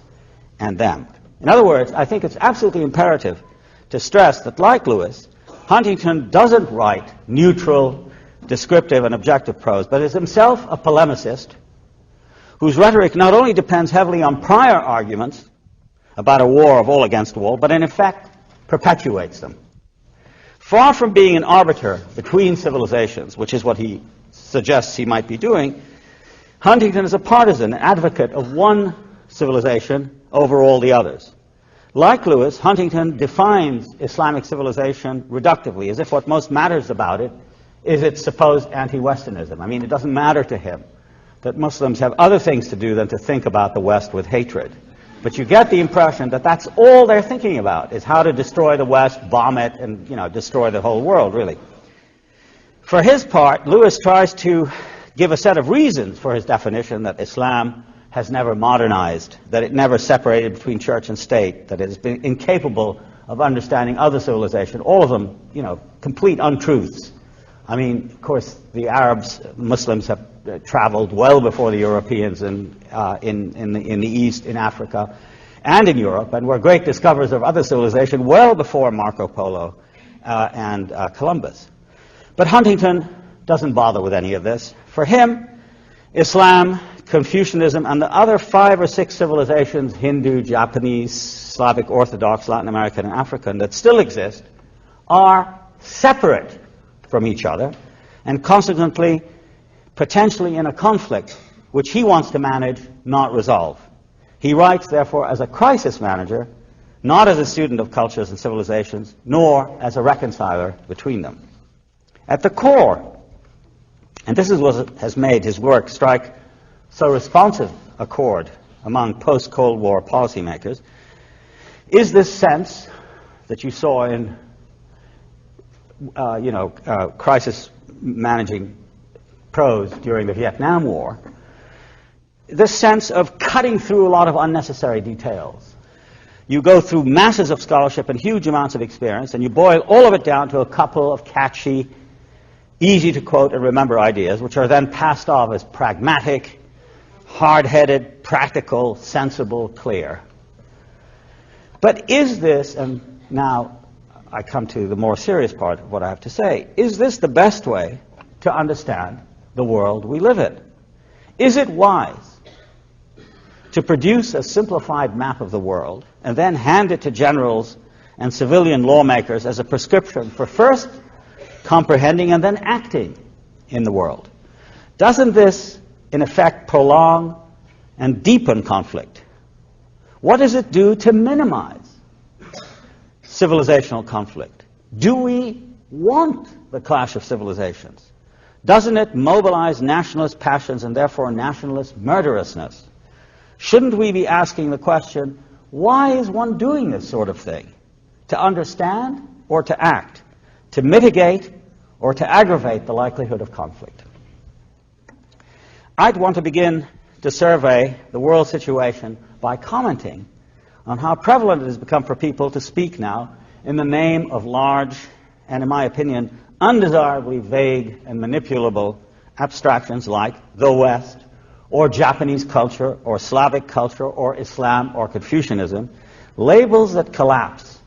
and them. In other words, I think it's absolutely imperative to stress that, like Lewis, Huntington doesn't write neutral, descriptive, and objective prose, but is himself a polemicist whose rhetoric not only depends heavily on prior arguments about a war of all against all, but in effect perpetuates them. Far from being an arbiter between civilizations, which is what he suggests he might be doing, Huntington is a partisan, an advocate of one civilization over all the others. Like Lewis, Huntington defines Islamic civilization reductively, as if what most matters about it is its supposed anti-Westernism. I mean, it doesn't matter to him that Muslims have other things to do than to think about the West with hatred. But you get the impression that that's all they're thinking about, is how to destroy the West, bomb it, and, destroy the whole world, really. For his part, Lewis tries to give a set of reasons for his definition that Islam has never modernized, that it never separated between church and state, that it has been incapable of understanding other civilization, all of them, complete untruths. I mean, of course, the Arabs, Muslims have traveled well before the Europeans in the East, in Africa, and in Europe, and were great discoverers of other civilization well before Marco Polo and Columbus. But Huntington doesn't bother with any of this. For him, Islam, Confucianism, and the other 5 or 6 civilizations, Hindu, Japanese, Slavic Orthodox, Latin American, and African, that still exist, are separate from each other, and consequently potentially in a conflict which he wants to manage, not resolve. He writes, therefore, as a crisis manager, not as a student of cultures and civilizations, nor as a reconciler between them. At the core, and this is what has made his work strike so responsive a chord among post-Cold War policymakers, is this sense that you saw in crisis managing prose during the Vietnam War, this sense of cutting through a lot of unnecessary details. You go through masses of scholarship and huge amounts of experience, and you boil all of it down to a couple of catchy, easy to quote and remember ideas, which are then passed off as pragmatic, hard-headed, practical, sensible, clear. But is this, and now I come to the more serious part of what I have to say, is this the best way to understand the world we live in? Is it wise to produce a simplified map of the world and then hand it to generals and civilian lawmakers as a prescription for first comprehending and then acting in the world? Doesn't this, in effect, prolong and deepen conflict? What does it do to minimize civilizational conflict? Do we want the clash of civilizations? Doesn't it mobilize nationalist passions and therefore nationalist murderousness? Shouldn't we be asking the question, why is one doing this sort of thing? To understand or to act? To mitigate or to aggravate the likelihood of conflict? I'd want to begin to survey the world situation by commenting on how prevalent it has become for people to speak now in the name of large and, in my opinion, undesirably vague and manipulable abstractions like the West, or Japanese culture, or Slavic culture, or Islam, or Confucianism, labels that collapse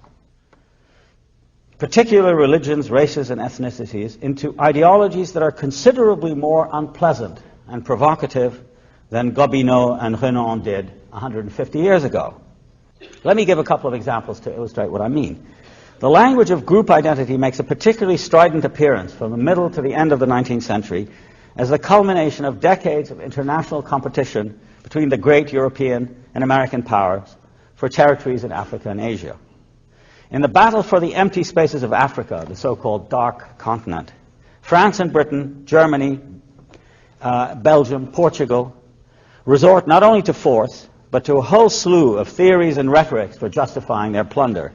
particular religions, races, and ethnicities into ideologies that are considerably more unpleasant and provocative than Gobineau and Renan did 150 years ago. Let me give a couple of examples to illustrate what I mean. The language of group identity makes a particularly strident appearance from the middle to the end of the 19th century as the culmination of decades of international competition between the great European and American powers for territories in Africa and Asia. In the battle for the empty spaces of Africa, the so-called dark continent, France and Britain, Germany, Belgium, Portugal, resort not only to force, but to a whole slew of theories and rhetorics for justifying their plunder.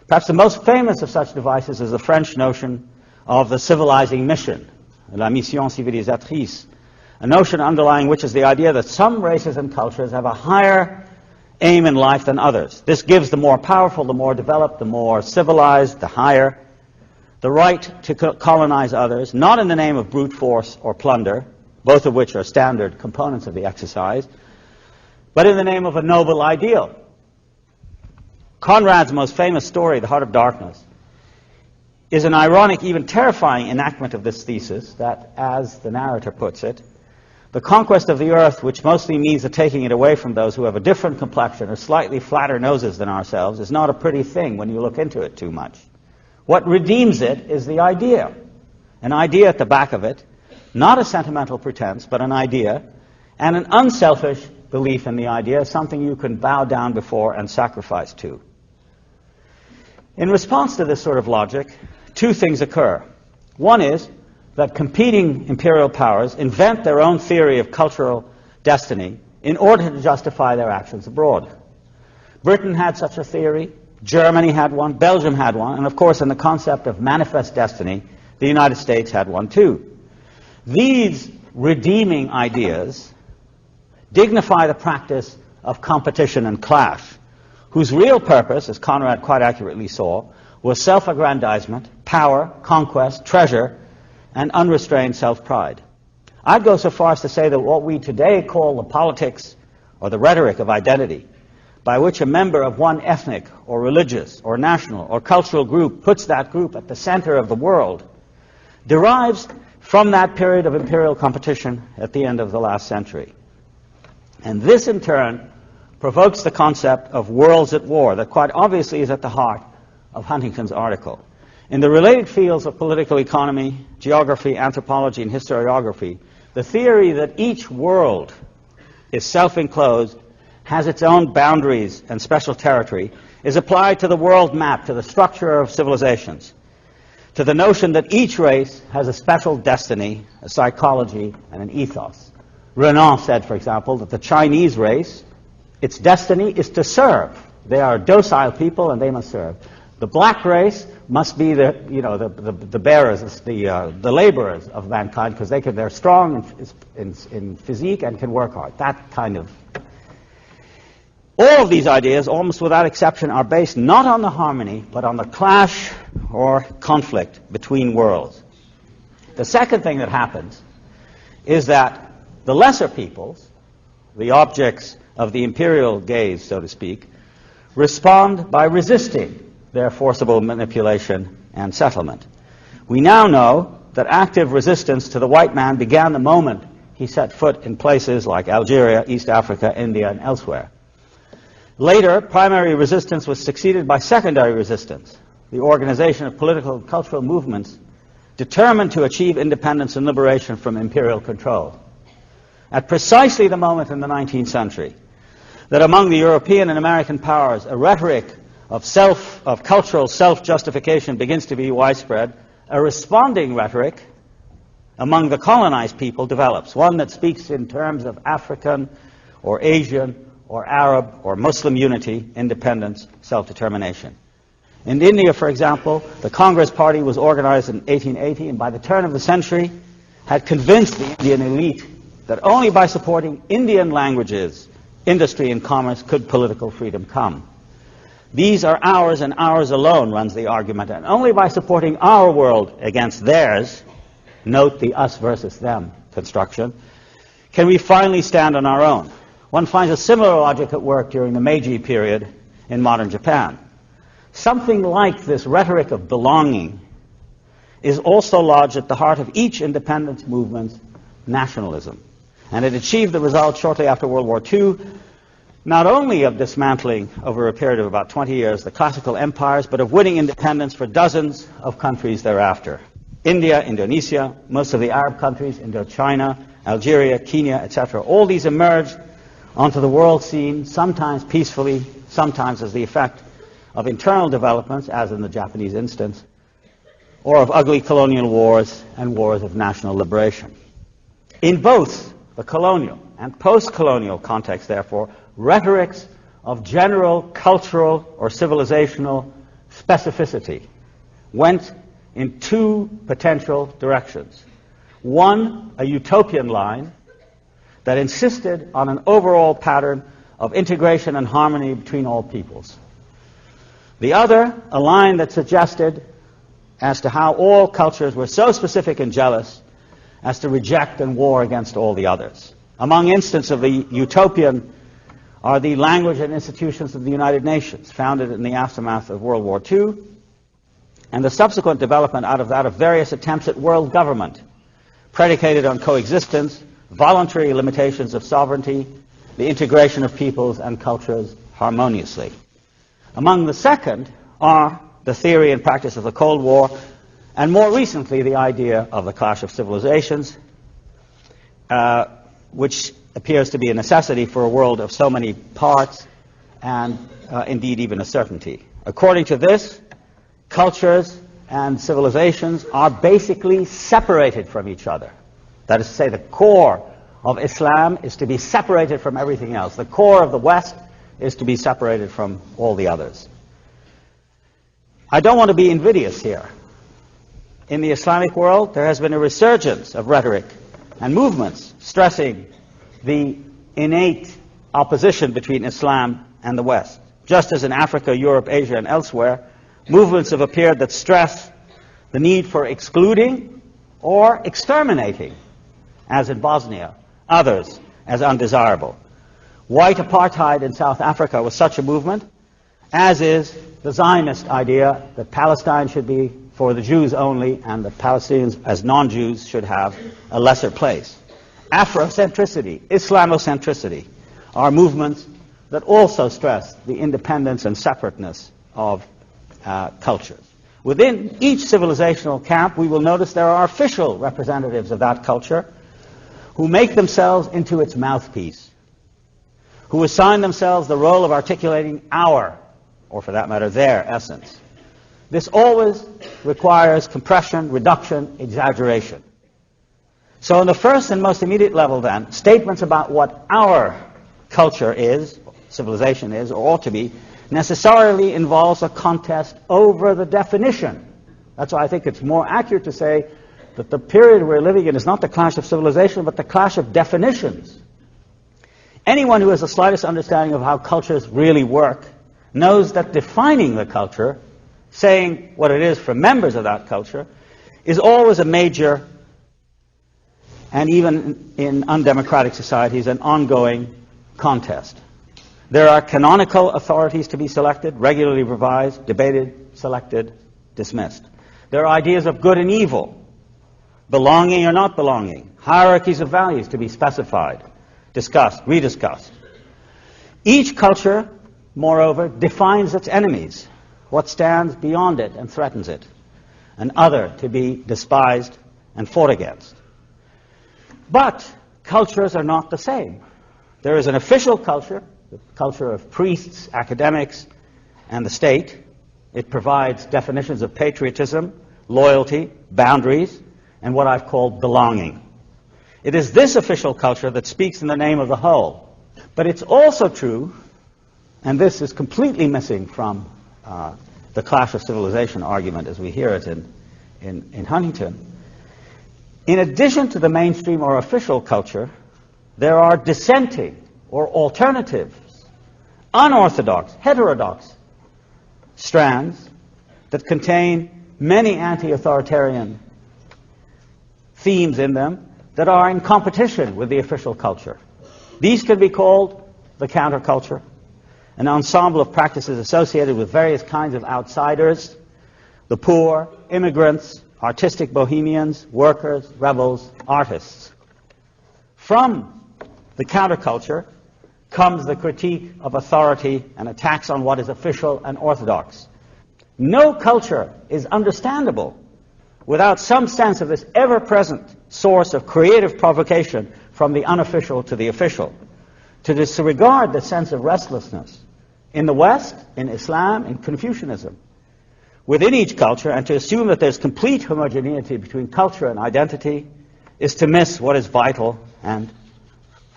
Perhaps the most famous of such devices is the French notion of the civilizing mission, la mission civilisatrice, a notion underlying which is the idea that some races and cultures have a higher aim in life than others. This gives the more powerful, the more developed, the more civilized, the higher, the right to colonize others, not in the name of brute force or plunder, both of which are standard components of the exercise, but in the name of a noble ideal. Conrad's most famous story, The Heart of Darkness, is an ironic, even terrifying enactment of this thesis that, as the narrator puts it, the conquest of the earth, which mostly means the taking it away from those who have a different complexion or slightly flatter noses than ourselves, is not a pretty thing when you look into it too much. What redeems it is the idea. An idea at the back of it, not a sentimental pretense, but an idea, and an unselfish belief in the idea, something you can bow down before and sacrifice to. In response to this sort of logic, two things occur. One is that competing imperial powers invent their own theory of cultural destiny in order to justify their actions abroad. Britain had such a theory, Germany had one, Belgium had one, and of course in the concept of manifest destiny, the United States had one too. These redeeming ideas dignify the practice of competition and clash, whose real purpose, as Conrad quite accurately saw, was self-aggrandizement, power, conquest, treasure, and unrestrained self-pride. I'd go so far as to say that what we today call the politics or the rhetoric of identity, by which a member of one ethnic or religious or national or cultural group puts that group at the center of the world, derives from that period of imperial competition at the end of the last century. And this, in turn, provokes the concept of worlds at war that quite obviously is at the heart of Huntington's article. In the related fields of political economy, geography, anthropology, and historiography, the theory that each world is self-enclosed, has its own boundaries and special territory, is applied to the world map, to the structure of civilizations, to the notion that each race has a special destiny, a psychology, and an ethos. Renan said, for example, that the Chinese race, its destiny is to serve. They are docile people and they must serve. The black race must be the bearers, the laborers of mankind, because they're strong in physique and can work hard. That kind of. All of these ideas, almost without exception, are based not on the harmony, but on the clash or conflict between worlds. The second thing that happens is that the lesser peoples, the objects of the imperial gaze, so to speak, respond by resisting their forcible manipulation and settlement. We now know that active resistance to the white man began the moment he set foot in places like Algeria, East Africa, India, and elsewhere. Later, primary resistance was succeeded by secondary resistance, the organization of political and cultural movements determined to achieve independence and liberation from imperial control. At precisely the moment in the 19th century that among the European and American powers a rhetoric of cultural self-justification begins to be widespread, a responding rhetoric among the colonized people develops, one that speaks in terms of African or Asian or Arab or Muslim unity, independence, self-determination. In India, for example, the Congress Party was organized in 1880 and by the turn of the century had convinced the Indian elite that only by supporting Indian languages, industry, and commerce could political freedom come. These are ours and ours alone, runs the argument, and only by supporting our world against theirs, note the us versus them construction, can we finally stand on our own. One finds a similar logic at work during the Meiji period in modern Japan. Something like this rhetoric of belonging is also lodged at the heart of each independence movement's nationalism. And it achieved the result shortly after World War II, not only of dismantling over a period of about 20 years the classical empires, but of winning independence for dozens of countries thereafter. India, Indonesia, most of the Arab countries, Indochina, Algeria, Kenya, etc. All these emerged onto the world scene, sometimes peacefully, sometimes as the effect of internal developments, as in the Japanese instance, or of ugly colonial wars and wars of national liberation. In both the colonial and post-colonial context, therefore, rhetorics of general cultural or civilizational specificity went in two potential directions. One, a utopian line that insisted on an overall pattern of integration and harmony between all peoples. The other, a line that suggested as to how all cultures were so specific and jealous as to reject and war against all the others. Among instances of the utopian are the language and institutions of the United Nations, founded in the aftermath of World War II, and the subsequent development out of that of various attempts at world government, predicated on coexistence, voluntary limitations of sovereignty, the integration of peoples and cultures harmoniously. Among the second are the theory and practice of the Cold War, and more recently the idea of the clash of civilizations, which appears to be a necessity for a world of so many parts and indeed even a certainty. According to this, cultures and civilizations are basically separated from each other. That is to say, the core of Islam is to be separated from everything else. The core of the West is to be separated from all the others. I don't want to be invidious here. In the Islamic world, there has been a resurgence of rhetoric and movements stressing the innate opposition between Islam and the West. Just as in Africa, Europe, Asia, and elsewhere, movements have appeared that stress the need for excluding or exterminating, as in Bosnia, others as undesirable. White apartheid in South Africa was such a movement, as is the Zionist idea that Palestine should be for the Jews only and the Palestinians as non-Jews should have a lesser place. Afrocentricity, Islamocentricity are movements that also stress the independence and separateness of cultures. Within each civilizational camp, we will notice there are official representatives of that culture who make themselves into its mouthpiece, who assign themselves the role of articulating our, or for that matter, their essence. This always requires compression, reduction, exaggeration. So on the first and most immediate level then, statements about what our culture is, civilization is, or ought to be, necessarily involves a contest over the definition. That's why I think it's more accurate to say that the period we're living in is not the clash of civilization, but the clash of definitions. Anyone who has the slightest understanding of how cultures really work knows that defining the culture, saying what it is for members of that culture, is always a major, and even in undemocratic societies, an ongoing contest. There are canonical authorities to be selected, regularly revised, debated, selected, dismissed. There are ideas of good and evil, belonging or not belonging, hierarchies of values to be specified, discussed, rediscussed. Each culture, moreover, defines its enemies, what stands beyond it and threatens it, an other to be despised and fought against. But cultures are not the same. There is an official culture, the culture of priests, academics, and the state. It provides definitions of patriotism, loyalty, boundaries, and what I've called belonging. It is this official culture that speaks in the name of the whole. But it's also true, and this is completely missing from the clash of civilization argument as we hear it in Huntington. In addition to the mainstream or official culture, there are dissenting or alternatives, unorthodox, heterodox strands that contain many anti-authoritarian themes in them that are in competition with the official culture. These could be called the counterculture, an ensemble of practices associated with various kinds of outsiders, the poor, immigrants, artistic bohemians, workers, rebels, artists. From the counterculture comes the critique of authority and attacks on what is official and orthodox. No culture is understandable without some sense of this ever-present source of creative provocation from the unofficial to the official. To disregard the sense of restlessness in the West, in Islam, in Confucianism, within each culture, and to assume that there's complete homogeneity between culture and identity, is to miss what is vital and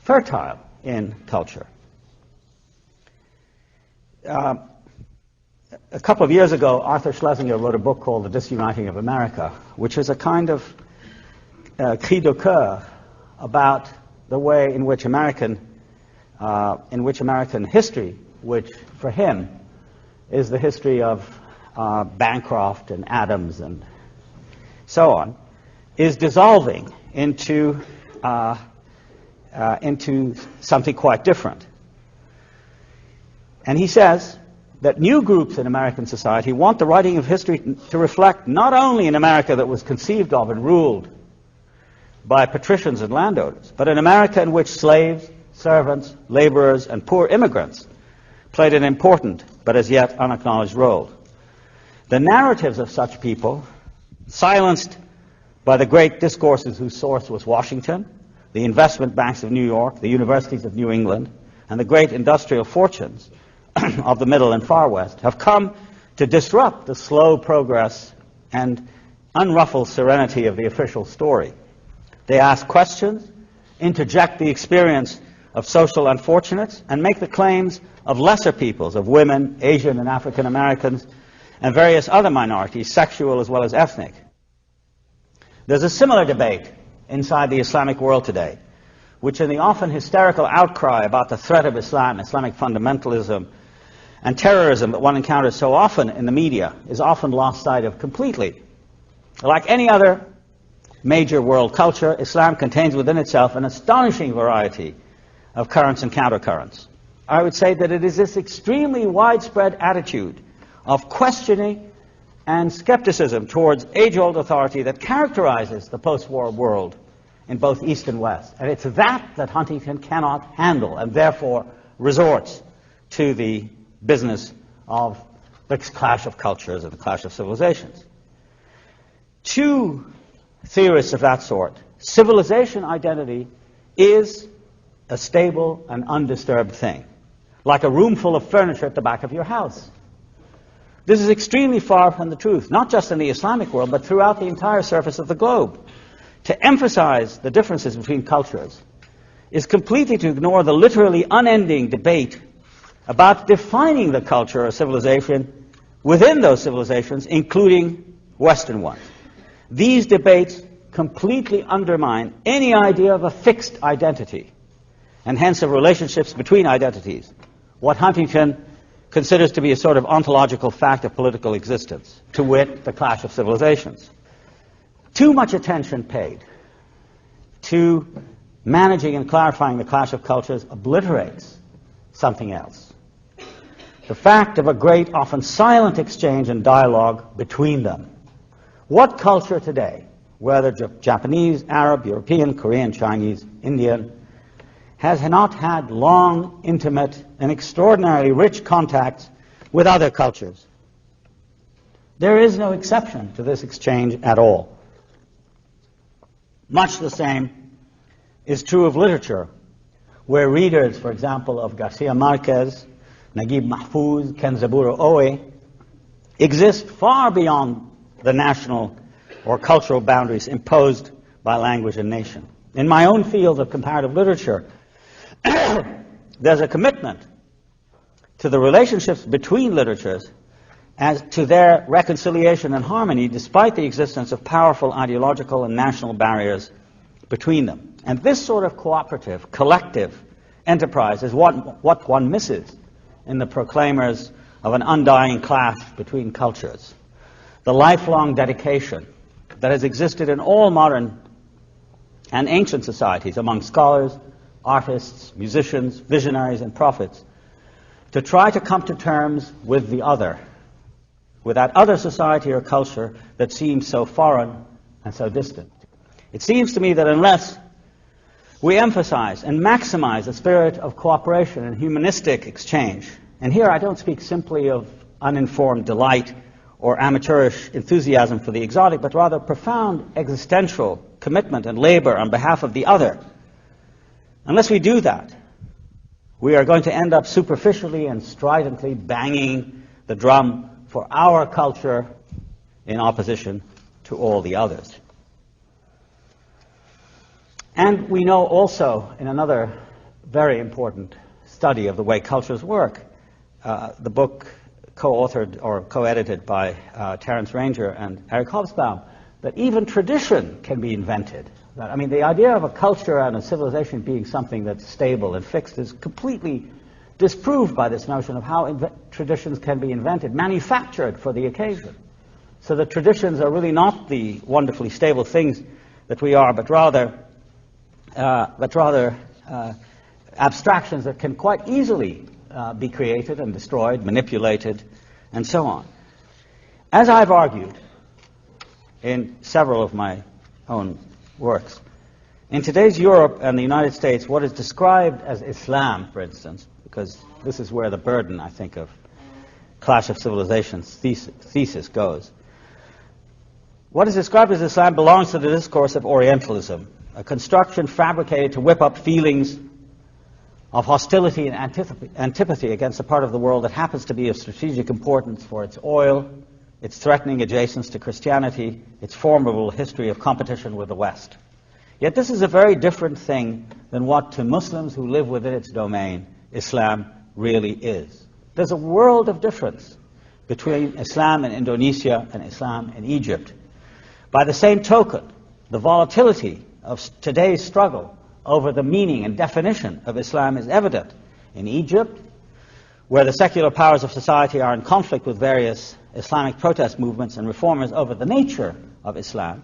fertile in culture. A couple of years ago, Arthur Schlesinger wrote a book called The Disuniting of America, which is a kind of cri de coeur about the way in which American in which American history, which for him is the history of Bancroft and Adams and so on, is dissolving into something quite different. And he says that new groups in American society want the writing of history to reflect not only an America that was conceived of and ruled by patricians and landowners, but an America in which slaves, servants, laborers, and poor immigrants played an important but as yet unacknowledged role. The narratives of such people, silenced by the great discourses whose source was Washington, the investment banks of New York, the universities of New England, and the great industrial fortunes of the Middle and Far West, have come to disrupt the slow progress and unruffled serenity of the official story. They ask questions, interject the experience of social unfortunates, and make the claims of lesser peoples, of women, Asian and African Americans, and various other minorities, sexual as well as ethnic. There's a similar debate inside the Islamic world today, which in the often hysterical outcry about the threat of Islam, Islamic fundamentalism, and terrorism that one encounters so often in the media, is often lost sight of completely. Like any other major world culture, Islam contains within itself an astonishing variety of currents and countercurrents. I would say that it is this extremely widespread attitude of questioning and skepticism towards age-old authority that characterizes the post-war world in both East and West. And it's that Huntington cannot handle, and therefore resorts to the business of the clash of cultures and the clash of civilizations. To theorists of that sort, civilization identity is a stable and undisturbed thing, like a room full of furniture at the back of your house. This is extremely far from the truth, not just in the Islamic world, but throughout the entire surface of the globe. To emphasize the differences between cultures is completely to ignore the literally unending debate about defining the culture or civilization within those civilizations, including Western ones. These debates completely undermine any idea of a fixed identity, and hence of relationships between identities, what Huntington considers to be a sort of ontological fact of political existence, to wit, the clash of civilizations. Too much attention paid to managing and clarifying the clash of cultures obliterates something else. The fact of a great, often silent exchange and dialogue between them. What culture today, whether Japanese, Arab, European, Korean, Chinese, Indian, has not had long, intimate, and extraordinarily rich contacts with other cultures? There is no exception to this exchange at all. Much the same is true of literature, where readers, for example, of Garcia Marquez, Naguib Mahfouz, Kenzaburo Oe, exist far beyond the national or cultural boundaries imposed by language and nation. In my own field of comparative literature, there's a commitment to the relationships between literatures as to their reconciliation and harmony, despite the existence of powerful ideological and national barriers between them. And this sort of cooperative, collective enterprise is what one misses in the proclaimers of an undying clash between cultures. The lifelong dedication that has existed in all modern and ancient societies among scholars, artists, musicians, visionaries, and prophets to try to come to terms with the other, with that other society or culture that seems so foreign and so distant. It seems to me that unless we emphasize and maximize the spirit of cooperation and humanistic exchange, and here I don't speak simply of uninformed delight or amateurish enthusiasm for the exotic, but rather profound existential commitment and labor on behalf of the other, unless we do that, we are going to end up superficially and stridently banging the drum for our culture in opposition to all the others. And we know also, in another very important study of the way cultures work, the book co-authored or co-edited by Terence Ranger and Eric Hobsbawm, that even tradition can be invented that. I mean, the idea of a culture and a civilization being something that's stable and fixed is completely disproved by this notion of how traditions can be invented, manufactured for the occasion. So the traditions are really not the wonderfully stable things that we are, but rather abstractions that can quite easily be created and destroyed, manipulated, and so on. As I've argued in several of my own works, in today's Europe and the United States, what is described as Islam, for instance, because this is where the burden, I think, of Clash of Civilizations thesis goes. What is described as Islam belongs to the discourse of Orientalism, a construction fabricated to whip up feelings of hostility and antipathy against a part of the world that happens to be of strategic importance for its oil, its threatening adjacence to Christianity, its formidable history of competition with the West. Yet this is a very different thing than what, to Muslims who live within its domain, Islam really is. There's a world of difference between Islam in Indonesia and Islam in Egypt. By the same token, the volatility of today's struggle over the meaning and definition of Islam is evident in Egypt, where the secular powers of society are in conflict with various Islamic protest movements and reformers over the nature of Islam.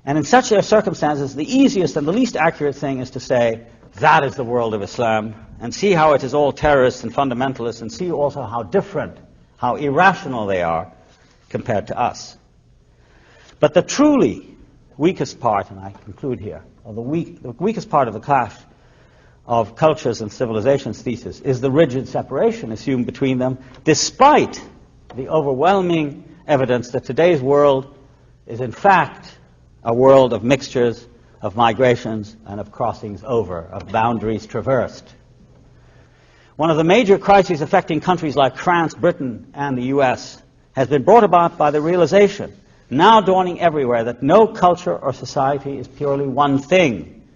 And in such circumstances, the easiest and the least accurate thing is to say, that is the world of Islam, and see how it is all terrorists and fundamentalists, and see also how different, how irrational they are compared to us. But the truly weakest part, and I conclude here, or the weakest part of the clash of cultures and civilizations thesis is the rigid separation assumed between them, despite the overwhelming evidence that today's world is in fact a world of mixtures, of migrations, and of crossings over, of boundaries traversed. One of the major crises affecting countries like France, Britain, and the US has been brought about by the realization, now dawning everywhere, that no culture or society is purely one thing.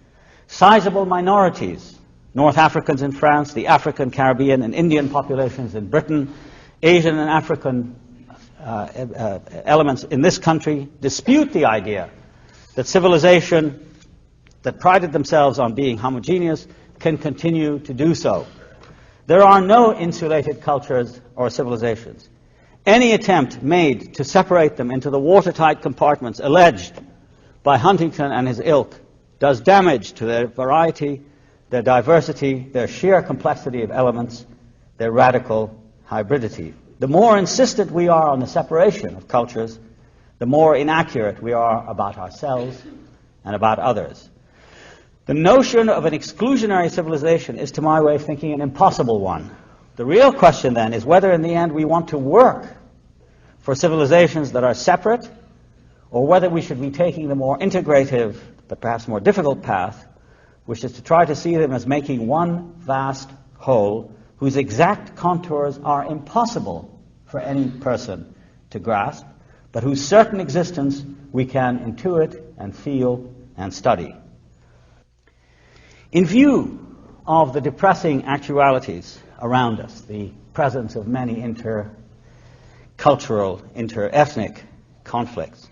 Sizable minorities, North Africans in France, the African, Caribbean, and Indian populations in Britain, Asian and African elements in this country, dispute the idea that civilization that prided themselves on being homogeneous can continue to do so. There are no insulated cultures or civilizations. Any attempt made to separate them into the watertight compartments alleged by Huntington and his ilk does damage to their variety, their diversity, their sheer complexity of elements, their radical hybridity. The more insistent we are on the separation of cultures, the more inaccurate we are about ourselves and about others. The notion of an exclusionary civilization is, to my way of thinking, an impossible one. The real question then is whether in the end we want to work for civilizations that are separate, or whether we should be taking the more integrative but perhaps more difficult path, which is to try to see them as making one vast whole whose exact contours are impossible for any person to grasp, but whose certain existence we can intuit and feel and study. In view of the depressing actualities around us, the presence of many inter-cultural, inter-ethnic conflicts,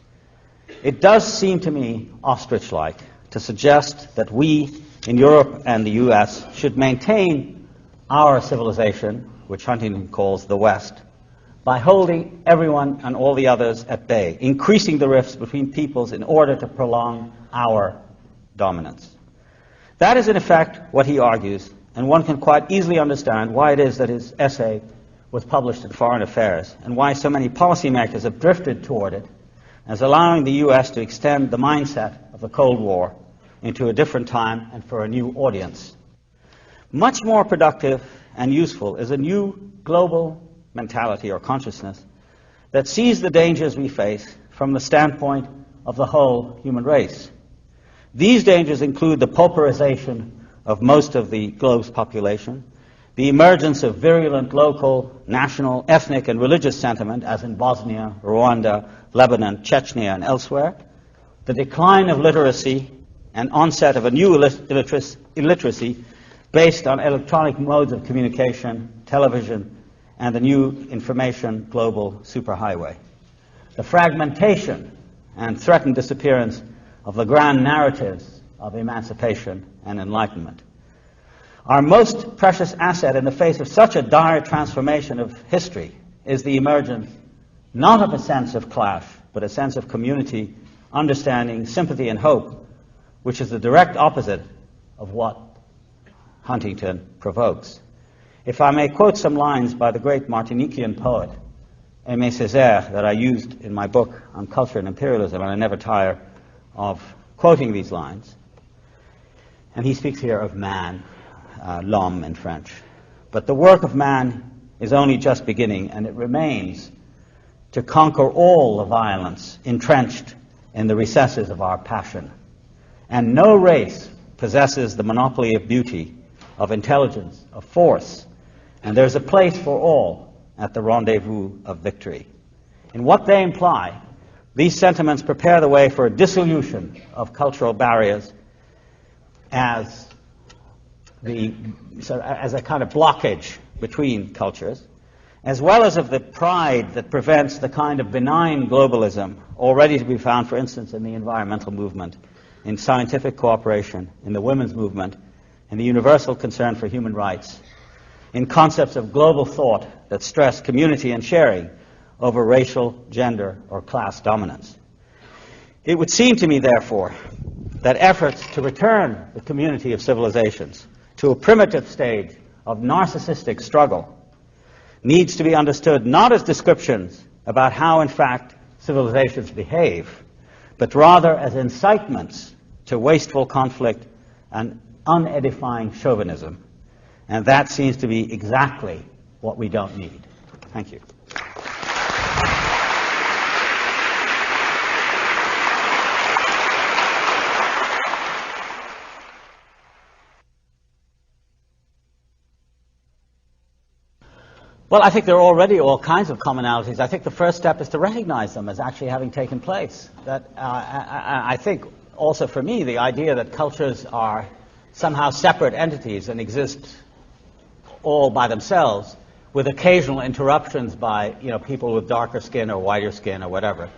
it does seem to me ostrich-like to suggest that we in Europe and the US should maintain our civilization, which Huntington calls the West, by holding everyone and all the others at bay, increasing the rifts between peoples in order to prolong our dominance. That is, in effect, what he argues, and one can quite easily understand why it is that his essay was published in Foreign Affairs, and why so many policymakers have drifted toward it, as allowing the US to extend the mindset of the Cold War into a different time and for a new audience. Much more productive and useful is a new global mentality or consciousness that sees the dangers we face from the standpoint of the whole human race. These dangers include the pulverization of most of the globe's population, the emergence of virulent local, national, ethnic, and religious sentiment, as in Bosnia, Rwanda, Lebanon, Chechnya, and elsewhere, the decline of literacy and onset of a new illiteracy based on electronic modes of communication, television, and the new information global superhighway. The fragmentation and threatened disappearance of the grand narratives of emancipation and enlightenment. Our most precious asset in the face of such a dire transformation of history is the emergence not of a sense of clash, but a sense of community, understanding, sympathy, and hope, which is the direct opposite of what Huntington provokes. If I may quote some lines by the great Martiniquean poet, Aimé Césaire, that I used in my book on culture and imperialism, and I never tire of quoting these lines. And he speaks here of man, l'homme in French. But the work of man is only just beginning, and it remains to conquer all the violence entrenched in the recesses of our passion. And no race possesses the monopoly of beauty, of intelligence, of force, and there's a place for all at the rendezvous of victory. In what they imply, these sentiments prepare the way for a dissolution of cultural barriers as a kind of blockage between cultures, as well as of the pride that prevents the kind of benign globalism already to be found, for instance, in the environmental movement, in scientific cooperation, in the women's movement, in the universal concern for human rights, in concepts of global thought that stress community and sharing over racial, gender, or class dominance. It would seem to me, therefore, that efforts to return the community of civilizations to a primitive stage of narcissistic struggle needs to be understood not as descriptions about how, in fact, civilizations behave, but rather as incitements to wasteful conflict and unedifying chauvinism. And that seems to be exactly what we don't need. Thank you. Well, I think there are already all kinds of commonalities. I think the first step is to recognize them as actually having taken place. That I think also for me, the idea that cultures are somehow separate entities and exist all by themselves with occasional interruptions by people with darker skin or whiter skin or whatever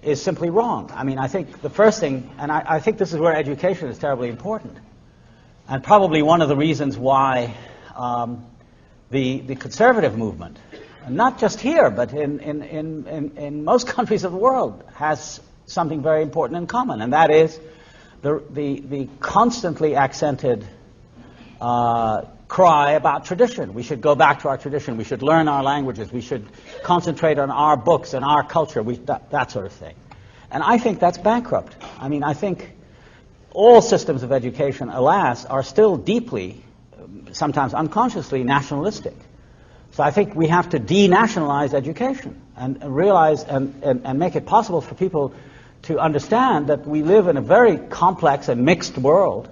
is simply wrong. I mean, I think the first thing, and I think this is where education is terribly important, and probably one of the reasons why the conservative movement, and not just here, but in most countries of the world, has something very important in common, and that is the constantly accented cry about tradition. We should go back to our tradition. We should learn our languages. We should concentrate on our books and our culture, that sort of thing. And I think that's bankrupt. I mean, I think all systems of education, alas, are still deeply, sometimes unconsciously, nationalistic. So I think we have to denationalize education and realize and make it possible for people to understand that we live in a very complex and mixed world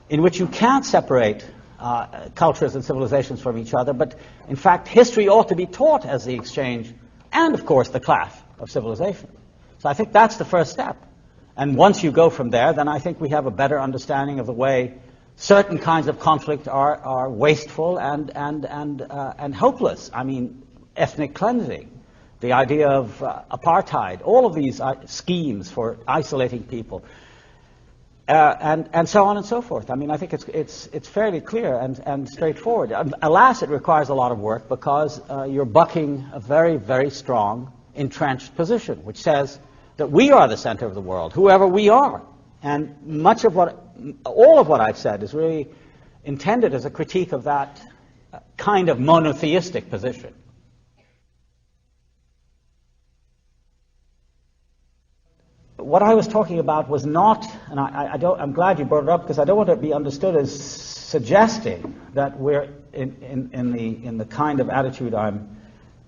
in which you can't separate cultures and civilizations from each other, but in fact history ought to be taught as the exchange and of course the clash of civilization. So I think that's the first step. And once you go from there, then I think we have a better understanding of the way certain kinds of conflict are wasteful and hopeless. I mean, ethnic cleansing, the idea of apartheid, all of these schemes for isolating people, and so on and so forth. I mean, I think it's fairly clear and straightforward. Alas, it requires a lot of work because you're bucking a very, very strong, entrenched position, which says that we are the center of the world, whoever we are. And all of what I've said is really intended as a critique of that kind of monotheistic position. What I was talking about was not, and I'm glad you brought it up because I don't want it to be understood as suggesting that we're in the kind of attitude I'm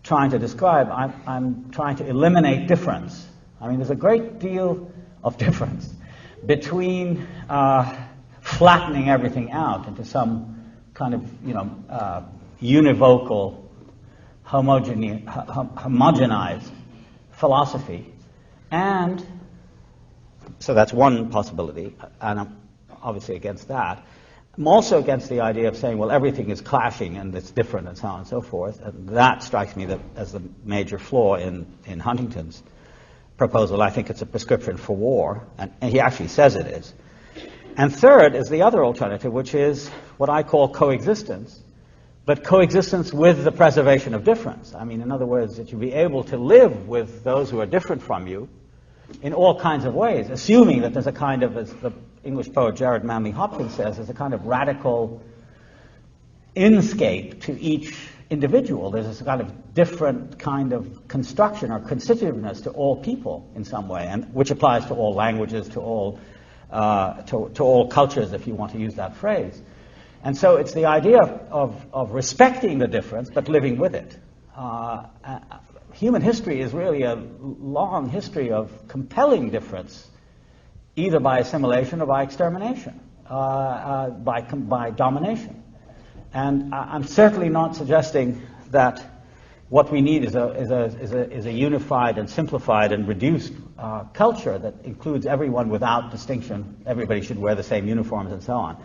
trying to describe. I'm trying to eliminate difference. I mean, there's a great deal of difference between flattening everything out into some kind of, univocal, homogenized philosophy, and so that's one possibility, and I'm obviously against that. I'm also against the idea of saying, well, everything is clashing and it's different and so on and so forth, and that strikes me as the major flaw in Huntington's proposal. I think it's a prescription for war, and he actually says it is. And third is the other alternative, which is what I call coexistence, but coexistence with the preservation of difference. I mean, in other words, that you be able to live with those who are different from you in all kinds of ways, assuming that there's a kind of, as the English poet Jared Manley Hopkins says, there's a kind of radical inscape to each individual. There's this kind of different kind of construction or constitutiveness to all people in some way, and which applies to all languages, to all cultures, if you want to use that phrase. And so it's the idea of respecting the difference, but living with it. Human history is really a long history of compelling difference, either by assimilation or by extermination, by domination. And I'm certainly not suggesting that what we need is a unified and simplified and reduced culture that includes everyone without distinction. Everybody should wear the same uniforms and so on.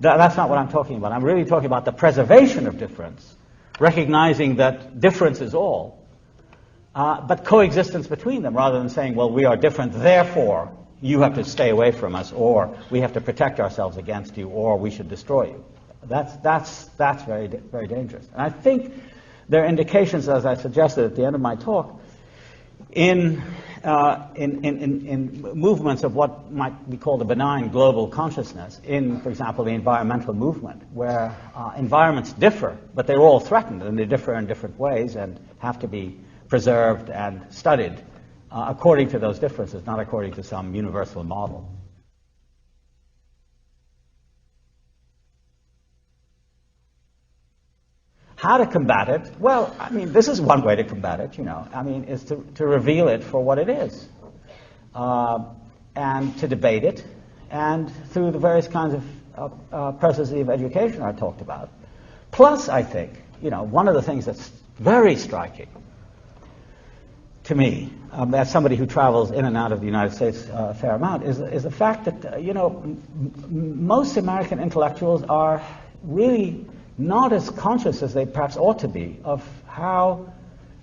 That's not what I'm talking about. I'm really talking about the preservation of difference, recognizing that difference is all, but coexistence between them, rather than saying, well, we are different, therefore you have to stay away from us, or we have to protect ourselves against you, or we should destroy you. That's very, very dangerous. And I think there are indications, as I suggested at the end of my talk, in movements of what might be called a benign global consciousness, in, for example, the environmental movement, where environments differ, but they're all threatened, and they differ in different ways and have to be preserved and studied according to those differences, not according to some universal model. How to combat it? Well, I mean, this is one way to combat it, you know. I mean, is to reveal it for what it is, and to debate it, and through the various kinds of processes of education I talked about. Plus, I think, you know, one of the things that's very striking to me, as somebody who travels in and out of the United States a fair amount, is the fact that, you know, most American intellectuals are really not as conscious as they perhaps ought to be of how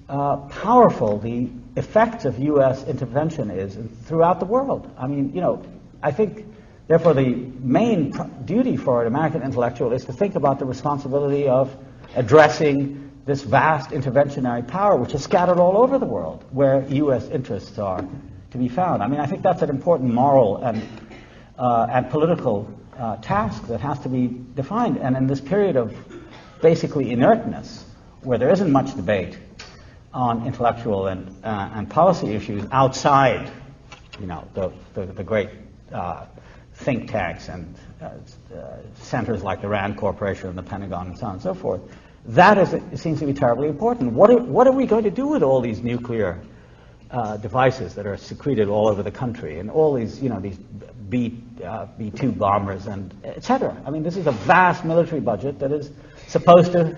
powerful the effect of U.S. intervention is throughout the world. I mean, you know, I think, therefore, the main duty for an American intellectual is to think about the responsibility of addressing this vast interventionary power which is scattered all over the world, where U.S. interests are to be found. I mean, I think that's an important moral and political task that has to be defined. And in this period of basically inertness, where there isn't much debate on intellectual and policy issues outside, you know, the great think tanks and centers like the Rand Corporation and the Pentagon and so on and so forth, that is, it seems to be terribly important. What are we going to do with all these nuclear devices that are secreted all over the country, and all these, you know, these B-2 bombers and et cetera? I mean, this is a vast military budget that is supposed to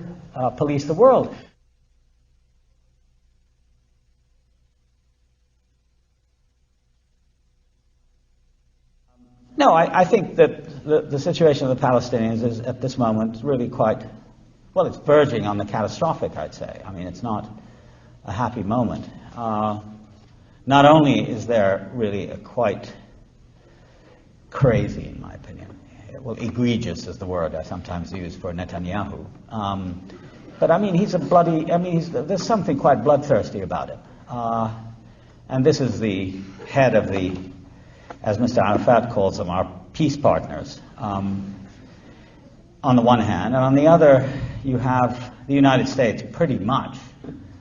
police the world. No, I think that the situation of the Palestinians is, at this moment, really quite, well, it's verging on the catastrophic, I'd say. I mean, it's not a happy moment. Not only is there really a quite crazy, in my opinion, well, egregious is the word I sometimes use for Netanyahu, but I mean, he's a bloody, I mean, there's something quite bloodthirsty about him. And this is the head of the, as Mr. Arafat calls them, our peace partners, on the one hand, and on the other, you have the United States pretty much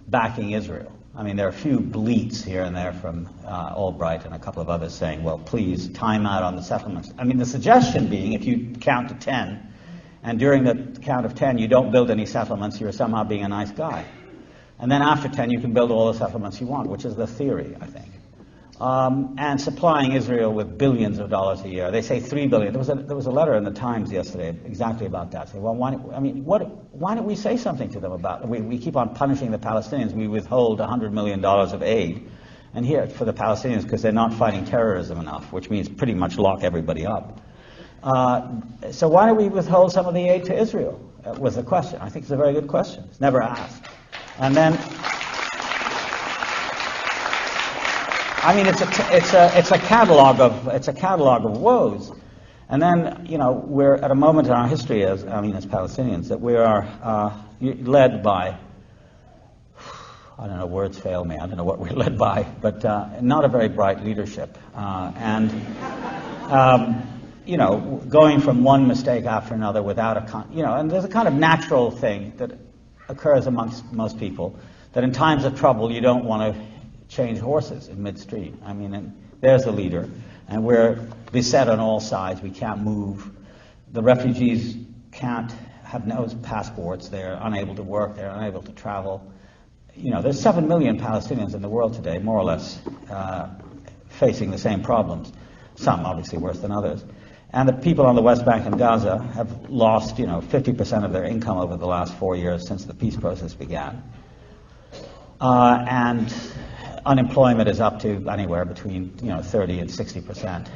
backing Israel. I mean, there are a few bleats here and there from Albright and a couple of others saying, well, please, time out on the settlements. I mean, the suggestion being, if you count to 10, and during the count of 10 you don't build any settlements, you're somehow being a nice guy. And then after 10 you can build all the settlements you want, which is the theory, I think. And supplying Israel with billions of dollars a year. They say $3 billion. There was a letter in the Times yesterday exactly about that. Say, well, why don't we say something to them about it? We keep on punishing the Palestinians. We withhold $100 million of aid, and here for the Palestinians because they're not fighting terrorism enough, which means pretty much lock everybody up. So why don't we withhold some of the aid to Israel? Was the question. I think it's a very good question. It's never asked. And then I mean, it's a catalog of woes. And then, you know, we're at a moment in our history as Palestinians, that we are led by, I don't know, words fail me, I don't know what we're led by, but not a very bright leadership. You know, going from one mistake after another without and there's a kind of natural thing that occurs amongst most people, that in times of trouble you don't want to change horses in midstream. I mean, and there's a leader, and we're beset on all sides. We can't move. The refugees have no passports. They're unable to work. They're unable to travel. You know, there's 7 million Palestinians in the world today, more or less, facing the same problems. Some obviously worse than others. And the people on the West Bank and Gaza have lost, 50% of their income over the last 4 years since the peace process began. And unemployment is up to anywhere between 30 and 60%.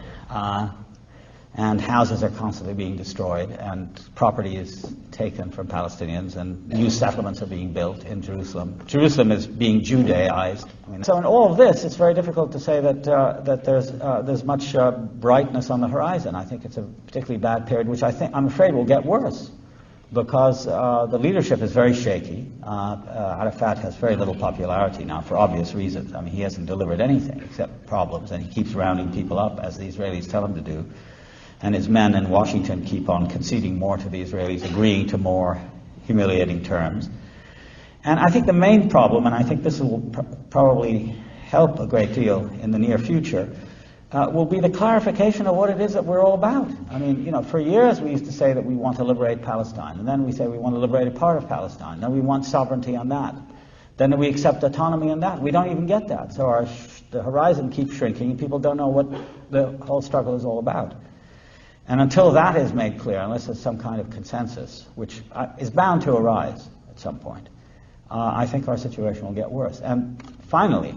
And houses are constantly being destroyed, and property is taken from Palestinians, and new settlements are being built in Jerusalem. Jerusalem is being Judaized. So in all of this, it's very difficult to say that there's much brightness on the horizon. I think it's a particularly bad period, which I'm afraid will get worse, because the leadership is very shaky. Arafat has very little popularity now for obvious reasons. I mean, he hasn't delivered anything except problems, and he keeps rounding people up, as the Israelis tell him to do. And his men in Washington keep on conceding more to the Israelis, agreeing to more humiliating terms. And I think the main problem, and I think this will probably help a great deal in the near future, will be the clarification of what it is that we're all about. I mean, for years we used to say that we want to liberate Palestine, and then we say we want to liberate a part of Palestine, then we want sovereignty on that, then we accept autonomy on that. We don't even get that. So the horizon keeps shrinking, and people don't know what the whole struggle is all about. And until that is made clear, unless there's some kind of consensus, which is bound to arise at some point, I think our situation will get worse. And finally,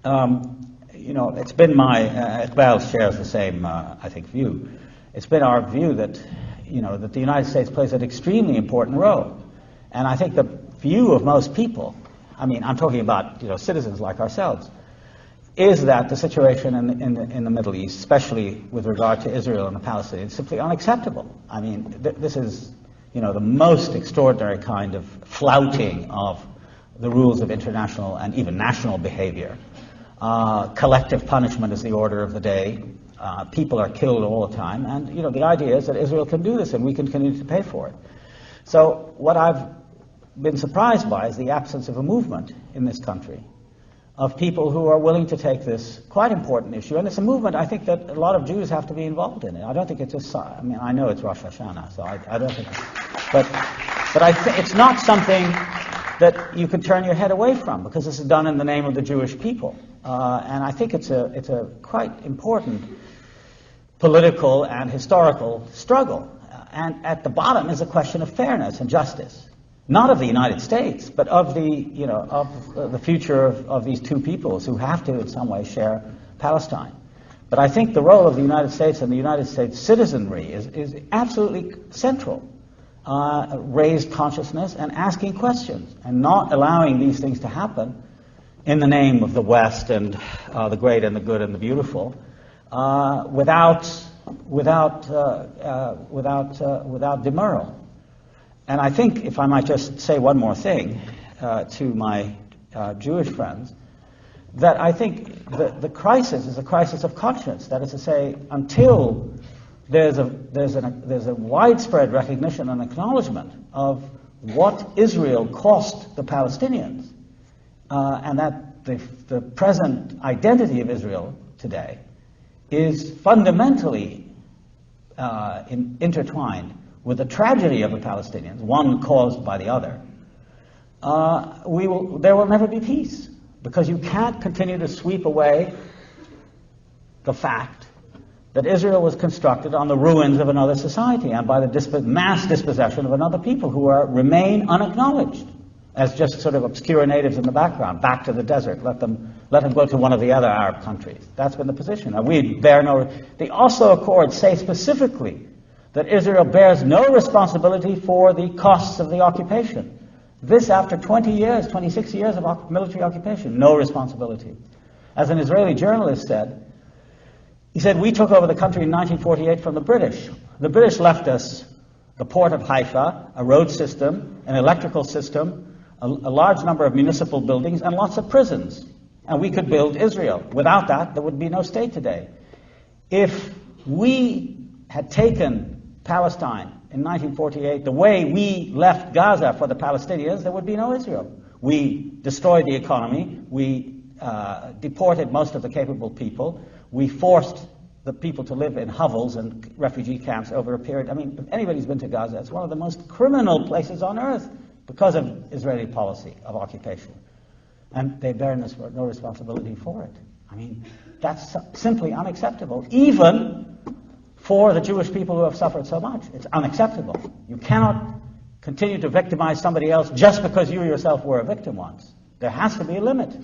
it's been Iqbal shares the same, view. It's been our view that, that the United States plays an extremely important role. And I think the view of most people, I'm talking about, citizens like ourselves, is that the situation in the Middle East, especially with regard to Israel and the Palestinians, is simply unacceptable. I mean, this is, the most extraordinary kind of flouting of the rules of international and even national behavior. Collective punishment is the order of the day. People are killed all the time, and the idea is that Israel can do this, and we can continue to pay for it. So what I've been surprised by is the absence of a movement in this country of people who are willing to take this quite important issue. And it's a movement, I think, that a lot of Jews have to be involved in it. I don't think it's just, I know it's Rosh Hashanah, so I don't think, but it's not something that you can turn your head away from, because this is done in the name of the Jewish people. And I think it's a quite important political and historical struggle. And at the bottom is a question of fairness and justice. Not of the United States, but of the future of these two peoples who have to in some way share Palestine. But I think the role of the United States and the United States citizenry is absolutely central. Raised consciousness and asking questions, and not allowing these things to happen in the name of the West and the great and the good and the beautiful, without demurral. And I think, if I might just say one more thing to my Jewish friends, that I think the crisis is a crisis of conscience. That is to say, until there's a widespread recognition and acknowledgement of what Israel cost the Palestinians, and that the present identity of Israel today is fundamentally intertwined with the tragedy of the Palestinians, one caused by the other, there will never be peace, because you can't continue to sweep away the fact that Israel was constructed on the ruins of another society and by the mass dispossession of another people who remain unacknowledged as just sort of obscure natives in the background, back to the desert, let them go to one of the other Arab countries. That's been the position. Now, the Oslo Accords say specifically that Israel bears no responsibility for the costs of the occupation. This after 26 years of military occupation, no responsibility. As an Israeli journalist said, he said, we took over the country in 1948 from the British. The British left us the port of Haifa, a road system, an electrical system, a large number of municipal buildings, and lots of prisons. And we could build Israel. Without that, there would be no state today. If we had taken Palestine in 1948 the way we left Gaza for the Palestinians, there would be no Israel. We destroyed the economy. We deported most of the capable people. We forced the people to live in hovels and refugee camps over a period. I mean, if anybody's been to Gaza, it's one of the most criminal places on earth because of Israeli policy of occupation. And they bear no responsibility for it. I mean, that's simply unacceptable, even for the Jewish people who have suffered so much. It's unacceptable. You cannot continue to victimize somebody else just because you yourself were a victim once. There has to be a limit.